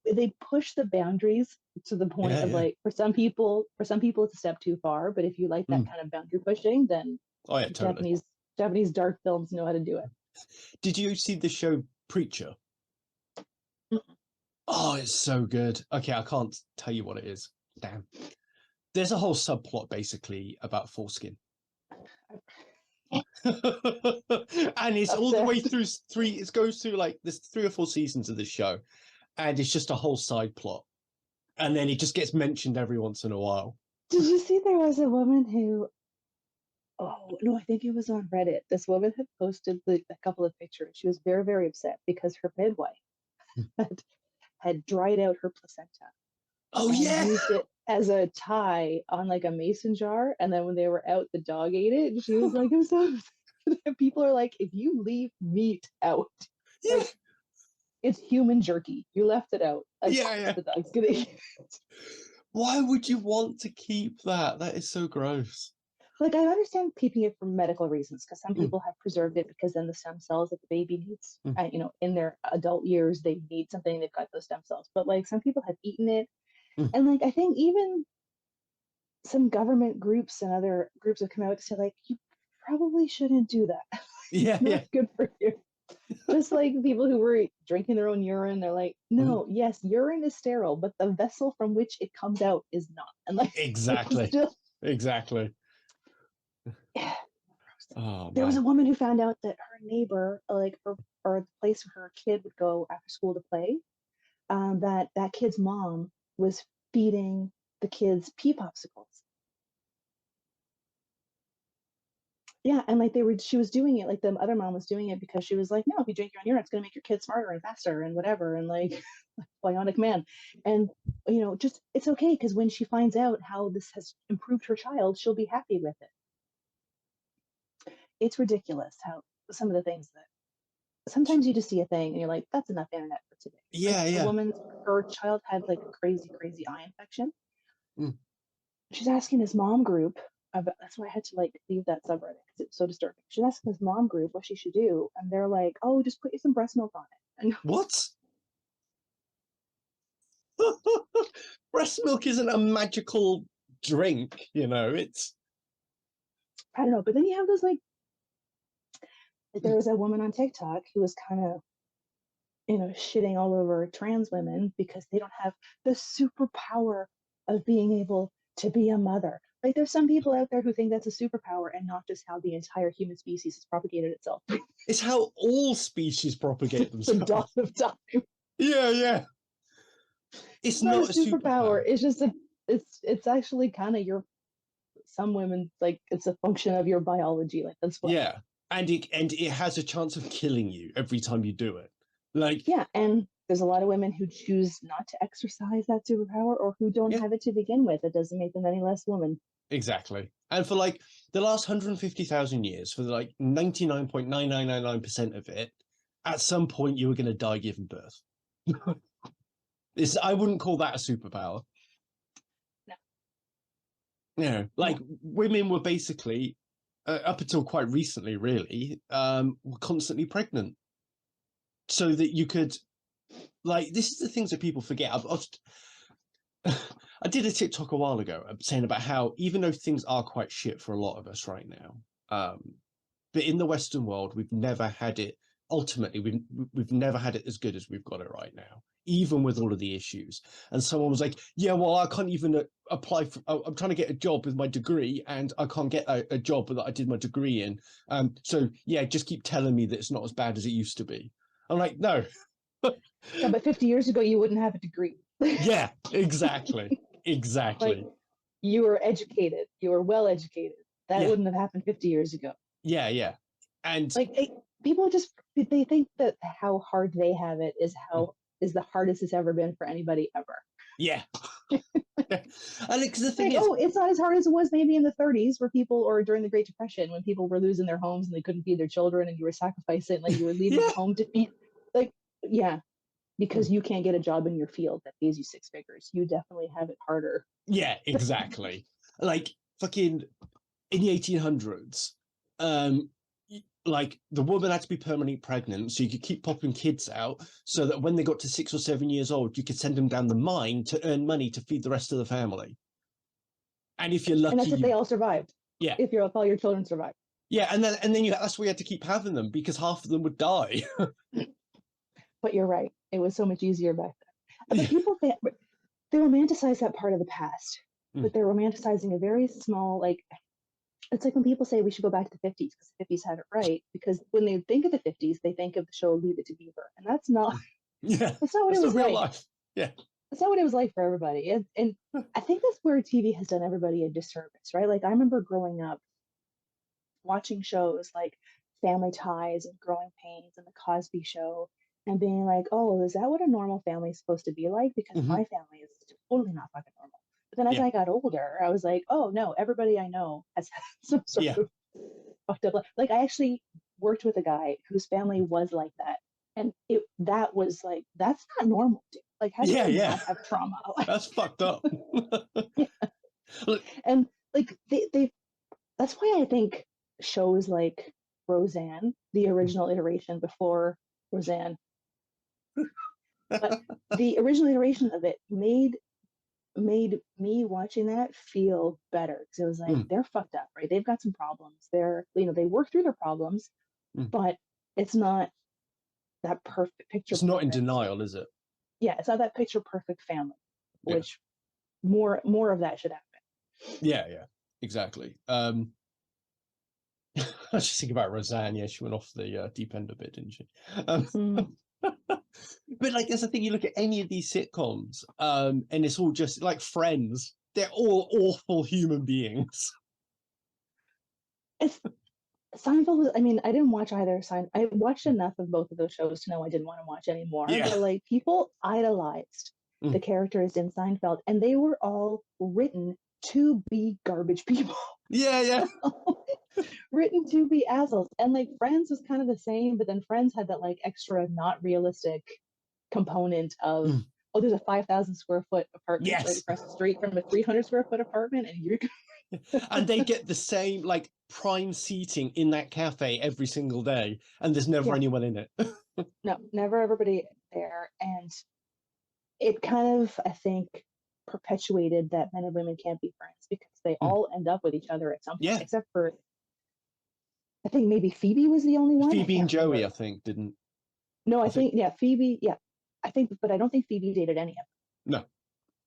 they push the boundaries to the point Yeah, of yeah. like, for some people it's a step too far, but if you like that Mm. kind of boundary pushing, then Oh yeah, totally. Japanese dark films know how to do it. Did you see the show Preacher? Mm-mm. Oh, it's so good. Okay, I can't tell you what it is. Damn. There's a whole subplot basically about foreskin. And it's all the way Obsessed. through it goes through like there's 3 or 4 seasons of this show, and it's just a whole side plot. And then it just gets mentioned every once in a while. Did you see there was a woman who, oh no, I think it was on Reddit. This woman had posted a couple of pictures. She was very, very upset because her midwife had dried out her placenta Oh and yeah. used it as a tie on like a mason jar. And then when they were out, the dog ate it. And she was like, I'm so upset. People are like, if you leave meat out, Yeah. like, it's human jerky. You left it out. Of Yeah, course yeah. The dog's gonna eat it. Why would you want to keep that? That is so gross. Like, I understand keeping it for medical reasons, because some Mm. people have preserved it because then the stem cells that the baby needs, Mm. in their adult years, they need something, they've got those stem cells. But like, some people have eaten it. Mm. And like, I think even some government groups and other groups have come out to say, like, you probably shouldn't do that. Yeah, Not yeah. good for you. Just like people who were drinking their own urine, they're like, no, yes, urine is sterile, but the vessel from which it comes out is not. And like, Exactly. still, Exactly. yeah. Oh There was a man. woman who found out that her neighbor, like, or the place where her kid would go after school to play, that kid's mom was feeding the kids pea popsicles. Yeah, and like she was doing it, like the other mom was doing it because she was like, no, if you drink your own urine, it's gonna make your kid smarter and faster and whatever, and like bionic man. And just it's okay, because when she finds out how this has improved her child, she'll be happy with it. It's ridiculous how some of the things that sometimes you just see a thing and you're like, that's enough internet for today. Yeah, Like, yeah. her child had like a crazy, crazy eye infection. Mm. She's asking his mom group about, that's why I had to like leave that subreddit because it's so disturbing. She's asking his mom group what she should do, and they're like, oh, just put some breast milk on it. And What? Breast milk isn't a magical drink, it's I don't know, but then you have those like there was a woman on TikTok who was kind of shitting all over trans women because they don't have the superpower of being able to be a mother. Like, there's some people out there who think that's a superpower, and not just how the entire human species has propagated itself. it's how all species propagate The themselves. dawn of time. Yeah. It's not a superpower. It's just it's actually kind of some women, like, it's a function of your biology. Like, that's what. Yeah. And it has a chance of killing you every time you do it. Like, Yeah, and there's a lot of women who choose not to exercise that superpower, or who don't have it to begin with. It doesn't make them any less woman. exactly. And for like the last 150,000 years, for like 99.9999% of it, at some point you were going to die giving birth. I wouldn't call that a superpower. No. Like, women were basically, up until quite recently, really, were constantly pregnant. So that you could, like, this is the things that people forget. I did a TikTok a while ago saying about how, even though things are quite shit for a lot of us right now, but in the Western world, we've never had it. Ultimately, we've never had it as good as we've got it right now, even with all of the issues. And someone was like, yeah, well, I can't even apply for, I'm trying to get a job with my degree, and I can't get a job that I did my degree in. So yeah, just keep telling me that it's not as bad as it used to be. I'm like, no. Yeah, but 50 years ago, you wouldn't have a degree. Yeah, exactly. Like, you were educated. You were well educated. That wouldn't have happened 50 years ago. Yeah. And Like people just they think that how hard they have it is is the hardest it's ever been for anybody ever. yeah. And because the thing Like, is, oh, it's not as hard as it was maybe in the 30s where people, or during the Great Depression when people were losing their homes and they couldn't feed their children and you were sacrificing, like you were leaving yeah. your home to feed, like, yeah, because you can't get a job in your field that pays you six figures. You definitely have it harder. Yeah, exactly. Like fucking in the 1800s, like the woman had to be permanently pregnant so you could keep popping kids out so that when they got to 6 or 7 years old, you could send them down the mine to earn money to feed the rest of the family. And if you're lucky, And that's if they all survived. Yeah. If all your children survived. Yeah, and then that's why you had to keep having them because half of them would die. But you're right. It was so much easier back then. But people they romanticize that part of the past, but they're romanticizing a very small, like, it's like when people say we should go back to the 50s because the 50s had it right, because when they think of the 50s, they think of the show Leave It to Beaver, and that's not that's not what it was real like. life. Yeah. That's not what it was like for everybody. And I think that's where TV has done everybody a disservice, right? Like I remember growing up watching shows like Family Ties and Growing Pains and The Cosby Show and being like, oh, is that what a normal family is supposed to be like? Because my family is totally not fucking normal. But then as I got older, I was like, oh no, everybody I know has some sort of fucked up life. Like I actually worked with a guy whose family was like that. And that was like, that's not normal, dude. Like how do you not have trauma? That's fucked up. And like they that's why I think shows like Roseanne, the original iteration before Roseanne, but the original iteration of it made me watching that feel better because it was like they're fucked up, right? They've got some problems. They're they work through their problems, but it's not that perfect picture. It's not in denial, is it? Yeah, it's not that picture perfect family, which more of that should happen. Yeah, exactly. I was just thinking about Roseanne. Yeah, she went off the deep end a bit, didn't she? But like, that's the thing. You look at any of these sitcoms, and it's all just like Friends. They're all awful human beings. Seinfeld was, I mean, I didn't watch either. I watched enough of both of those shows to know I didn't want to watch anymore. Yeah. But like, people idolized the characters in Seinfeld, and they were all written to be garbage people. Yeah. Written to be assholes. And like Friends was kind of the same, but then Friends had that like extra not realistic component of oh, there's a 5,000 square foot apartment right across the street from a 300 square foot apartment, and you're and they get the same like prime seating in that cafe every single day, and there's never anyone in it. No, never everybody there. And it kind of, I think, perpetuated that men and women can't be friends because they all end up with each other at some point, except for I think maybe Phoebe was the only one. Phoebe and Joey, I think, didn't. No, I think Phoebe, I think, but I don't think Phoebe dated any of them.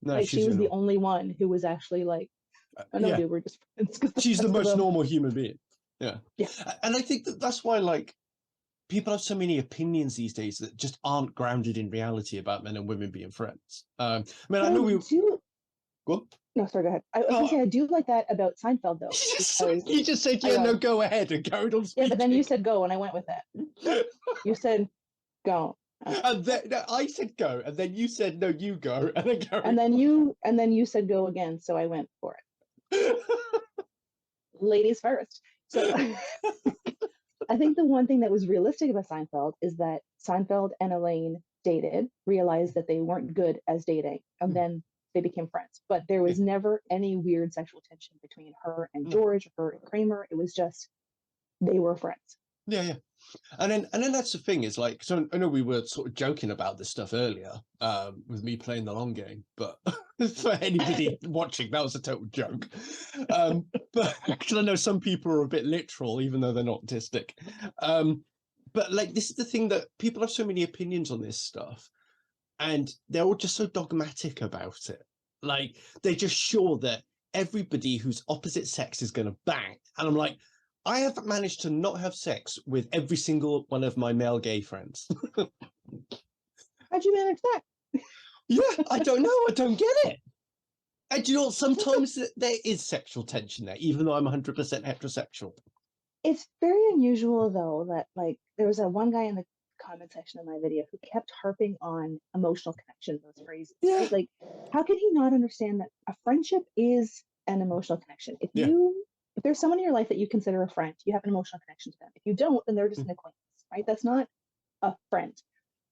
No, like she was the only one who was actually like, oh no, dude, we're just friends. She's the most normal human being. Yeah. And I think that's why like people have so many opinions these days that just aren't grounded in reality about men and women being friends. I mean, I know we go on. No, sorry, go ahead. I was going to say, I do like that about Seinfeld, though. You just said, no, go ahead, and carried on speaking. Yeah, but then you said go, and I went with that. You said go. And then I said go, and then you said, no, you go, and then go. And then you said go again, so I went for it. Ladies first. So I think the one thing that was realistic about Seinfeld is that Seinfeld and Elaine dated, realized that they weren't good as dating, and then they became friends. But there was never any weird sexual tension between her and George, or her and Kramer. It was just they were friends. Yeah. And then that's the thing is like, so I know we were sort of joking about this stuff earlier, with me playing the long game, but for anybody watching, that was a total joke. But because I know some people are a bit literal, even though they're not autistic. But like, this is the thing that people have so many opinions on this stuff. And they're all just so dogmatic about it. Like, they're just sure that everybody who's opposite sex is going to bang. And I'm like, I have managed to not have sex with every single one of my male gay friends. How'd you manage that? Yeah, I don't know. I don't get it. And you know, sometimes there is sexual tension there, even though I'm 100% heterosexual. It's very unusual though that like there was a one guy in the comment section of my video who kept harping on emotional connection, those phrases, Yeah. right? Like, how can he not understand that a friendship is an emotional connection? If Yeah. if there's someone in your life that you consider a friend, you have an emotional connection to them. If you don't, then they're just an acquaintance, right? That's not a friend.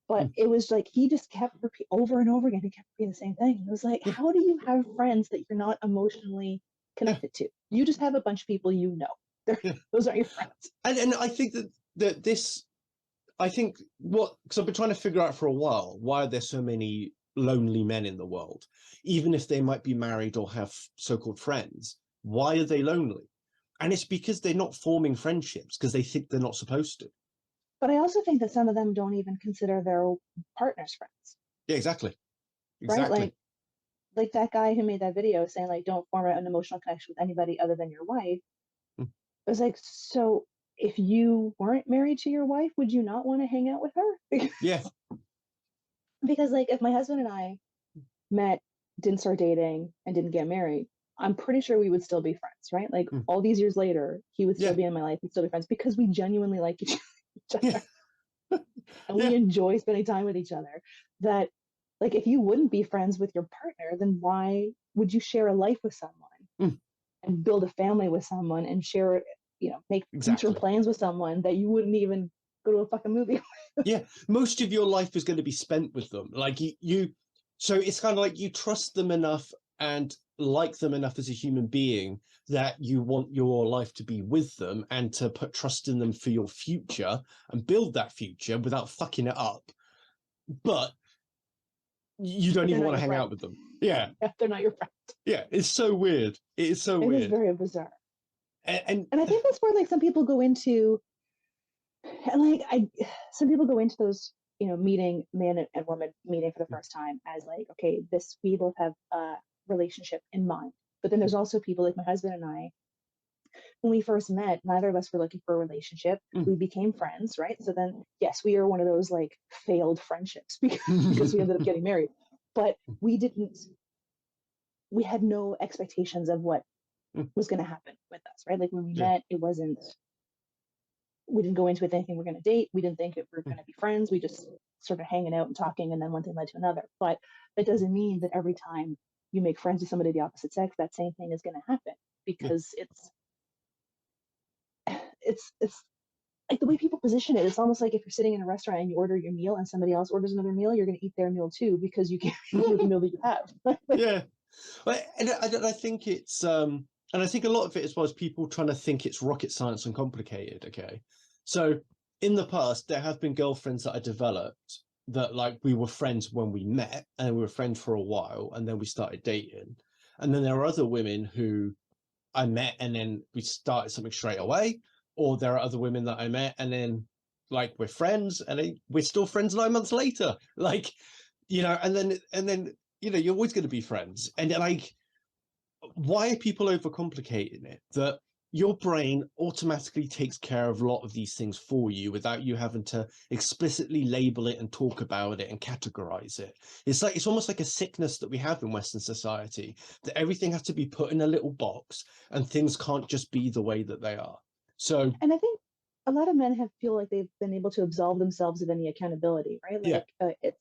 But it was like he just kept over and over again. He kept repeating the same thing. It was like, how do you have friends that you're not emotionally connected to? You just have a bunch of people you know. Those aren't your friends. And I think that this, I think because I've been trying to figure out for a while, why are there so many lonely men in the world? Even if they might be married or have so-called friends, why are they lonely? And it's because they're not forming friendships because they think they're not supposed to. But I also think that some of them don't even consider their partners friends. Yeah, exactly. Right? Like that guy who made that video saying like, don't form an emotional connection with anybody other than your wife. It was like, so if you weren't married to your wife, would you not want to hang out with her? Yeah. Because like if my husband and I met, didn't start dating, and didn't get married, I'm pretty sure we would still be friends, right? Like all these years later, he would still be in my life, we'd still be friends because we genuinely like each other. And we enjoy spending time with each other. That like if you wouldn't be friends with your partner, then why would you share a life with someone and build a family with someone and share, make future plans with someone that you wouldn't even go to a fucking movie with? Yeah, most of your life is going to be spent with them. Like you so it's kind of like you trust them enough and like them enough as a human being that you want your life to be with them and to put trust in them for your future and build that future without fucking it up. But you don't even want to hang out with them. Yeah. They're not your friend. Yeah, it's so weird. It is so weird. It is very bizarre. And I think that's where like some people go into, and like some people go into those, meeting man and woman meeting for the first time as like, okay, we both have a relationship in mind. But then there's also people like my husband and I, when we first met, neither of us were looking for a relationship. We became friends, right? So then, yes, we are one of those like failed friendships because we ended up getting married. But we had no expectations of what was going to happen with us, right? Like when we met, we didn't go into it thinking we're going to date. We didn't think we were going to be friends. We just started hanging out and talking, and then one thing led to another. But that doesn't mean that every time you make friends with somebody of the opposite sex, that same thing is going to happen, because it's like the way people position it. It's almost like if you're sitting in a restaurant and you order your meal and somebody else orders another meal, you're going to eat their meal too because you can't eat the meal that you have. Yeah, and I think it's and I think a lot of it as well is people trying to think it's rocket science and complicated. Okay, so in the past there have been girlfriends that I developed that like we were friends when we met and we were friends for a while and then we started dating, and then there are other women who I met and then we started something straight away, or there are other women that I met and then like we're friends and then we're still friends 9 months later, like, and then you're always going to be friends. And like, why are people overcomplicating it? That your brain automatically takes care of a lot of these things for you without you having to explicitly label it and talk about it and categorize it. It's almost like a sickness that we have in Western society, that everything has to be put in a little box and things can't just be the way that they are. So, and I think a lot of men feel like they've been able to absolve themselves of any accountability, right? Like it's,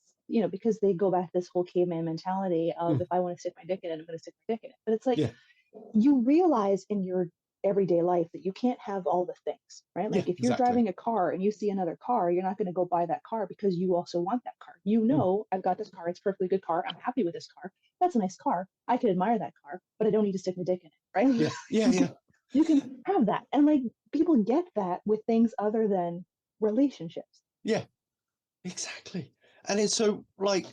because they go back to this whole caveman mentality of if I want to stick my dick in it, I'm going to stick my dick in it. But it's like, you realize in your everyday life that you can't have all the things, right? Like if you're driving a car and you see another car, you're not going to go buy that car because you also want that car. I've got this car. It's a perfectly good car. I'm happy with this car. That's a nice car. I can admire that car, but I don't need to stick my dick in it, right? Yeah. You can have that. And like people get that with things other than relationships. Yeah, exactly. And it's so like,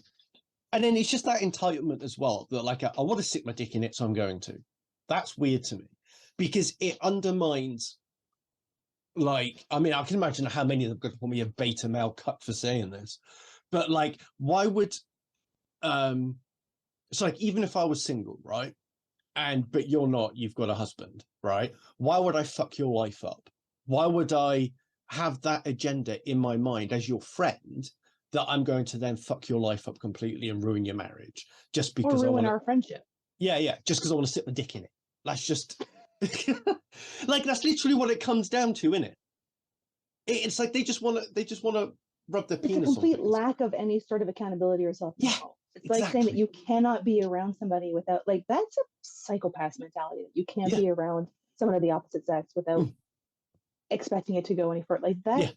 and then it's just that entitlement as well, that like, I want to stick my dick in it, so I'm going to. That's weird to me because it undermines, like, I mean, I can imagine how many of them are going to call me a beta male cut for saying this, but like, why would, it's like, even if I was single, right? But you're not, you've got a husband, right? Why would I fuck your life up? Why would I have that agenda in my mind as your friend that I'm going to then fuck your life up completely and ruin your marriage just because or ruin our friendship? Yeah, just because I want to stick my dick in it. That's just Like that's literally what it comes down to, isn't it? It's like they just want to rub their It's a penis on complete things. lack of any sort of accountability or self-control. It's like saying that exactly. you cannot be around somebody without, like, that's a psychopath mentality, that you can't Yeah. be around someone of the opposite sex without Mm. expecting it to go any further. Like, that Yeah.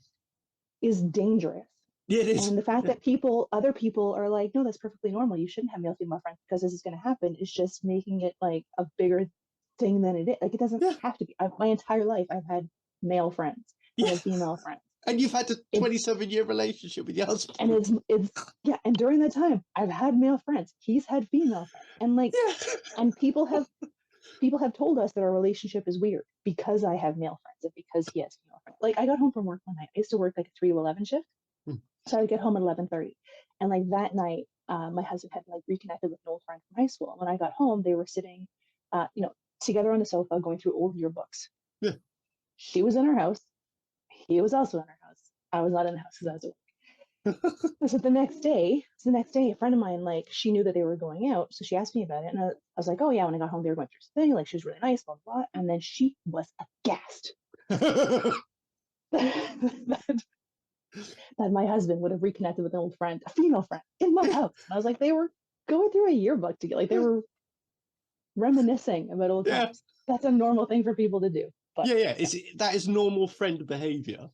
is dangerous. Yeah, it is. And the fact that other people are like, no, that's perfectly normal. You shouldn't have male female friends because this is going to happen, is just making it like a bigger thing than it is. Like, it doesn't Yeah. have to be. My entire life, I've had male friends and Yeah. had female friends. And you've had a It's- 27-year relationship with your husband. And yeah. And during that time, I've had male friends. He's had female friends. And like, Yeah. and people have told us that our relationship is weird because I have male friends and because he has female friends. Like, I got home from work one night. I used to work like a 3 to 11 shift. So I would get home at 11:30. And like that night, my husband had like reconnected with an old friend from high school. And when I got home, they were sitting, together on the sofa going through old yearbooks. Yeah. She was in her house. He was also in her house. I was not in the house because I was at work. So the next day, a friend of mine, like, she knew that they were going out. So she asked me about it. And I was like, oh yeah, when I got home, they were going through something. Like, she was really nice, blah, blah, blah. And then she was aghast that my husband would have reconnected with an old friend, a female friend, in my house. And I was like, they were going through a yearbook together. Like, they were reminiscing about old Yeah. times. That's a normal thing for people to do. But yeah. That is normal friend behavior.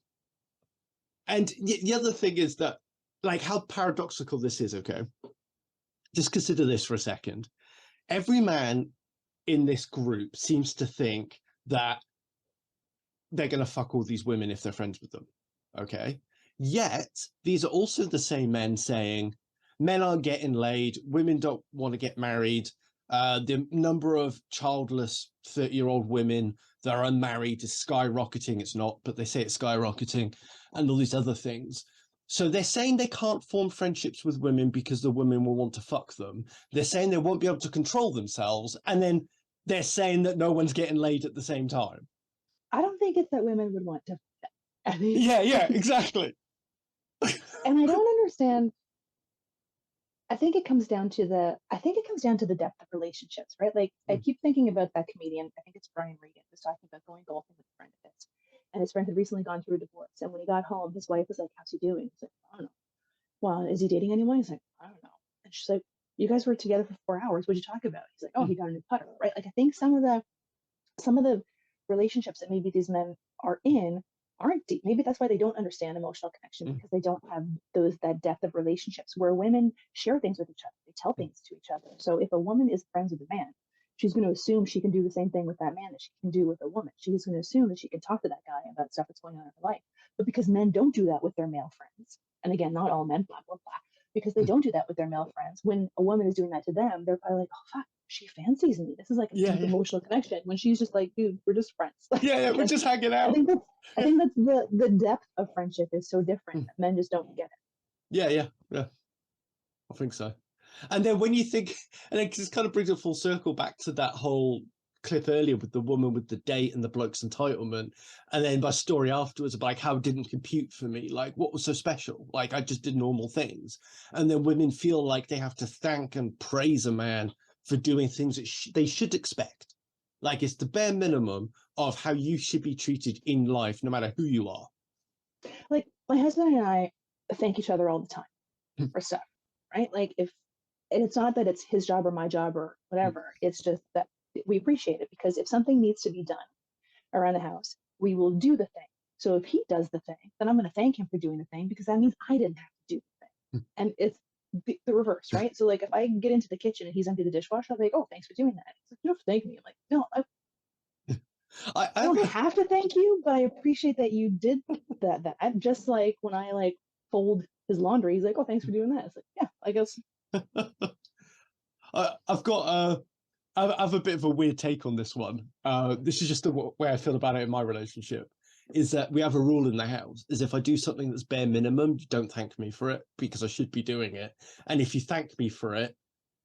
And the other thing is that, like, how paradoxical this is, okay? Just consider this for a second. Every man in this group seems to think that they're going to fuck all these women if they're friends with them, okay? Yet, these are also the same men saying, men aren't getting laid, women don't want to get married, the number of childless 30-year-old women that are unmarried is skyrocketing. It's not, but they say it's skyrocketing, and all these other things. So they're saying they can't form friendships with women because the women will want to fuck them. They're saying they won't be able to control themselves, and then they're saying that no one's getting laid at the same time. I don't think it's that women would want to. I mean, Yeah, exactly. and I don't understand. I think it comes down to the depth of relationships, right? Like, I keep thinking about that comedian. I think it's Brian Regan, who's talking about going golfing with a friend of his, and his friend had recently gone through a divorce. And when he got home, his wife was like, "How's he doing?" He's like, "I don't know." "Well, is he dating anyone?" He's like, "I don't know." And she's like, "You guys were together for 4 hours. What'd you talk about?" He's like, "Oh, he got a new putter." Right? Like, I think some of the relationships that maybe these men are in aren't deep. Maybe that's why they don't understand emotional connection, because they don't have that depth of relationships where women share things with each other. They tell things to each other. So if a woman is friends with a man, she's going to assume she can do the same thing with that man that she can do with a woman. She's going to assume that she can talk to that guy about stuff that's going on in her life. But because men don't do that with their male friends, and again, not all men, blah, blah, blah, because they don't do that with their male friends, when a woman is doing that to them, they're probably like, "Oh, fuck, she fancies me. This is like a deep emotional connection." When she's just like, "Dude, we're just friends." Yeah, we're just hanging out. I think that's the depth of friendship is so different that men just don't get it. Yeah. I think so. And then when you think, and it just kind of brings a full circle back to that whole clip earlier with the woman with the date and the bloke's entitlement, and then my story afterwards about like how it didn't compute for me, like what was so special, like I just did normal things, and then women feel like they have to thank and praise a man for doing things that they should expect, like it's the bare minimum of how you should be treated in life no matter who you are. Like, my husband and I thank each other all the time for stuff, right? Like, and it's not that it's his job or my job or whatever, it's just that we appreciate it, because if something needs to be done around the house, we will do the thing. So if he does the thing, then I'm going to thank him for doing the thing, because that means I didn't have to do the thing. And it's the reverse, right? So like, if I get into the kitchen and he's empty the dishwasher, I'll be like, "Oh, thanks for doing that." He's like, "You don't have to thank me." I'm like, "No, I don't have to thank you, but I appreciate that you did that. Just like when I like fold his laundry, he's like, "Oh, thanks for doing that." It's like, yeah, I guess. I have a bit of a weird take on this one. This is just the way I feel about it in my relationship, is that we have a rule in the house, is if I do something that's bare minimum, you don't thank me for it, because I should be doing it. And if you thank me for it,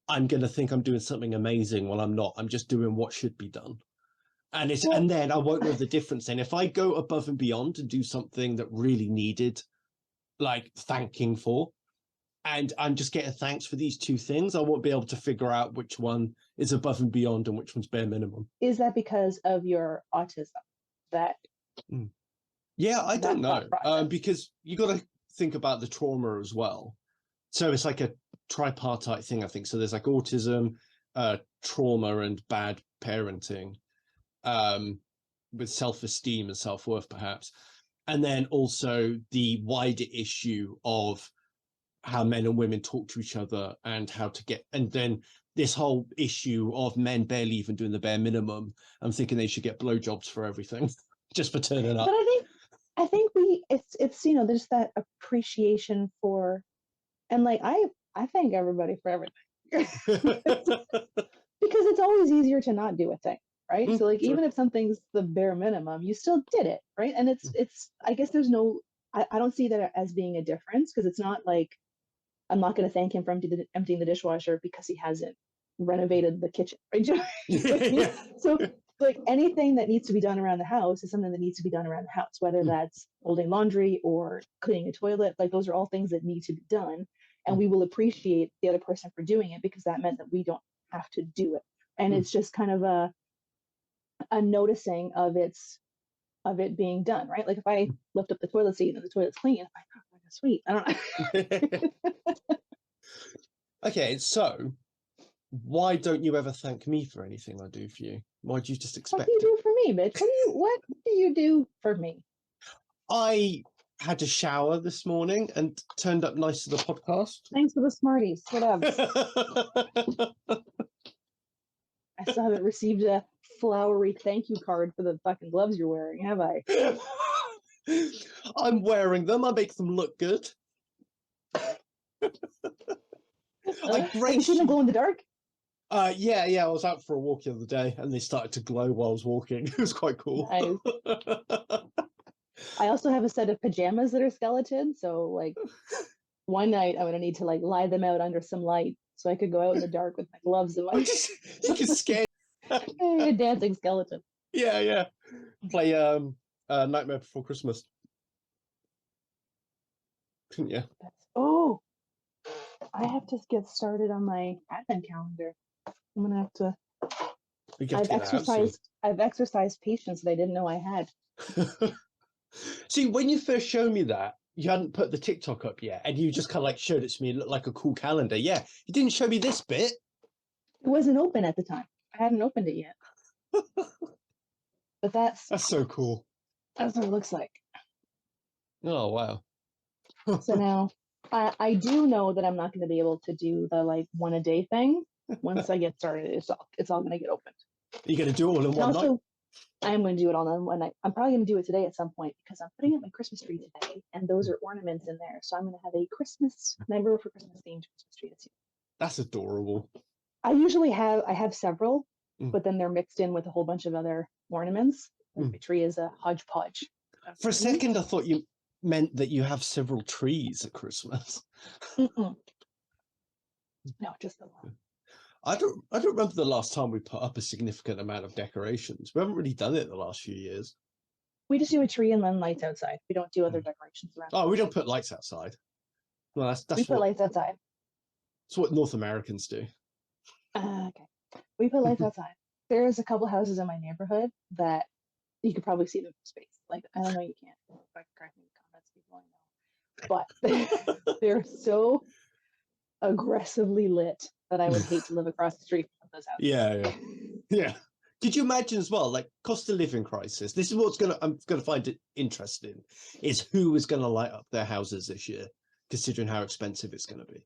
I'm going to think I'm doing something amazing when I'm not. I'm just doing what should be done. And and then I won't know the difference. And if I go above and beyond and do something that really needed like thanking for, and I'm just getting thanks for these two things. I won't be able to figure out which one is above and beyond and which one's bare minimum. Is that because of your autism? That Yeah, I don't know. thought process? Because you got to think about the trauma as well. So it's like a tripartite thing, I think. So there's like autism, trauma, and bad parenting, with self-esteem and self-worth, perhaps. And then also the wider issue of how men and women talk to each other and how to get, and then this whole issue of men barely even doing the bare minimum. I'm thinking they should get blowjobs for everything, just for turning up. But I think it's you know, there's that appreciation for, and like I thank everybody for everything because it's always easier to not do a thing, right? So like Sure. even if something's the bare minimum, you still did it, right? And it's I guess there's no, I don't see that as being a difference, because it's not like I'm not going to thank him for emptying the dishwasher because he hasn't renovated the kitchen, right? Yeah. So like anything that needs to be done around the house is something that needs to be done around the house, whether that's folding laundry or cleaning a toilet. Like those are all things that need to be done, and we will appreciate the other person for doing it because that meant that we don't have to do it. And it's just kind of a noticing of it being done, right? Like if I lift up the toilet seat and the toilet's clean, I'm like, oh, that's sweet. I don't know. Okay, so why don't you ever thank me for anything I do for you? Why do you just What expect do you it? do for me, bitch? What do you do for me? I had to shower this morning and turned up nice to the podcast. Thanks for the Smarties. Whatever. I still haven't received a flowery thank you card for the fucking gloves you're wearing, have I? I'm wearing them. I make them look good. Have you seen them glow in the dark? Yeah, I was out for a walk the other day and they started to glow while I was walking. It was quite cool. Nice. I also have a set of pajamas that are skeleton, so like one night I'm gonna need to like lie them out under some light so I could go out in the dark with my gloves and my You can scare. a dancing skeleton. Yeah. Play Nightmare Before Christmas. Couldn't you? Oh, I have to get started on my advent calendar. I'm gonna have to. You have to get that out soon. I've exercised patience that I didn't know I had. See, when you first showed me that, you hadn't put the TikTok up yet, and you just kind of like showed it to me. It looked like a cool calendar. Yeah, you didn't show me this bit. It wasn't open at the time. I hadn't opened it yet. But that's so cool. That's what it looks like. Oh wow. So now I do know that I'm not going to be able to do the like one a day thing. Once I get started, it's all going to get opened. You're going to do it all in one night? I'm going to do it all in one night. I'm probably going to do it today at some point because I'm putting up my Christmas tree today, and those are ornaments in there. So I'm going to have a Nightmare Before Christmas themed Christmas tree this year. That's adorable. I have several, but then they're mixed in with a whole bunch of other ornaments. My tree is a hodgepodge. For a second, I thought you meant that you have several trees at Christmas. No, just the one. I don't remember the last time we put up a significant amount of decorations. We haven't really done it the last few years. We just do a tree and then lights outside. We don't do other decorations around. Oh, we don't put lights outside. Well, that's put lights outside. That's what North Americans do. Okay. We put lights outside. There's a couple houses in my neighborhood that you could probably see them from space. Like, I don't know, you can't. Correct me in the comments, people I know. But they're so aggressively lit that I would hate to live across the street from those houses. Yeah. Did you imagine as well, like cost of living crisis? This is I'm gonna find it interesting, is who is gonna light up their houses this year, considering how expensive it's gonna be.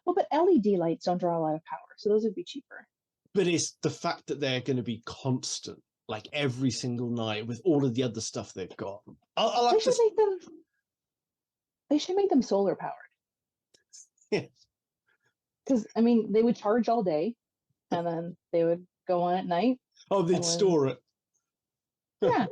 Well, but LED lights don't draw a lot of power, so those would be cheaper. But it's the fact that they're going to be constant, like every single night, with all of the other stuff they've got. They should make them solar powered. Yeah. Because I mean, they would charge all day, and then they would go on at night. Oh, they'd store it. Yeah.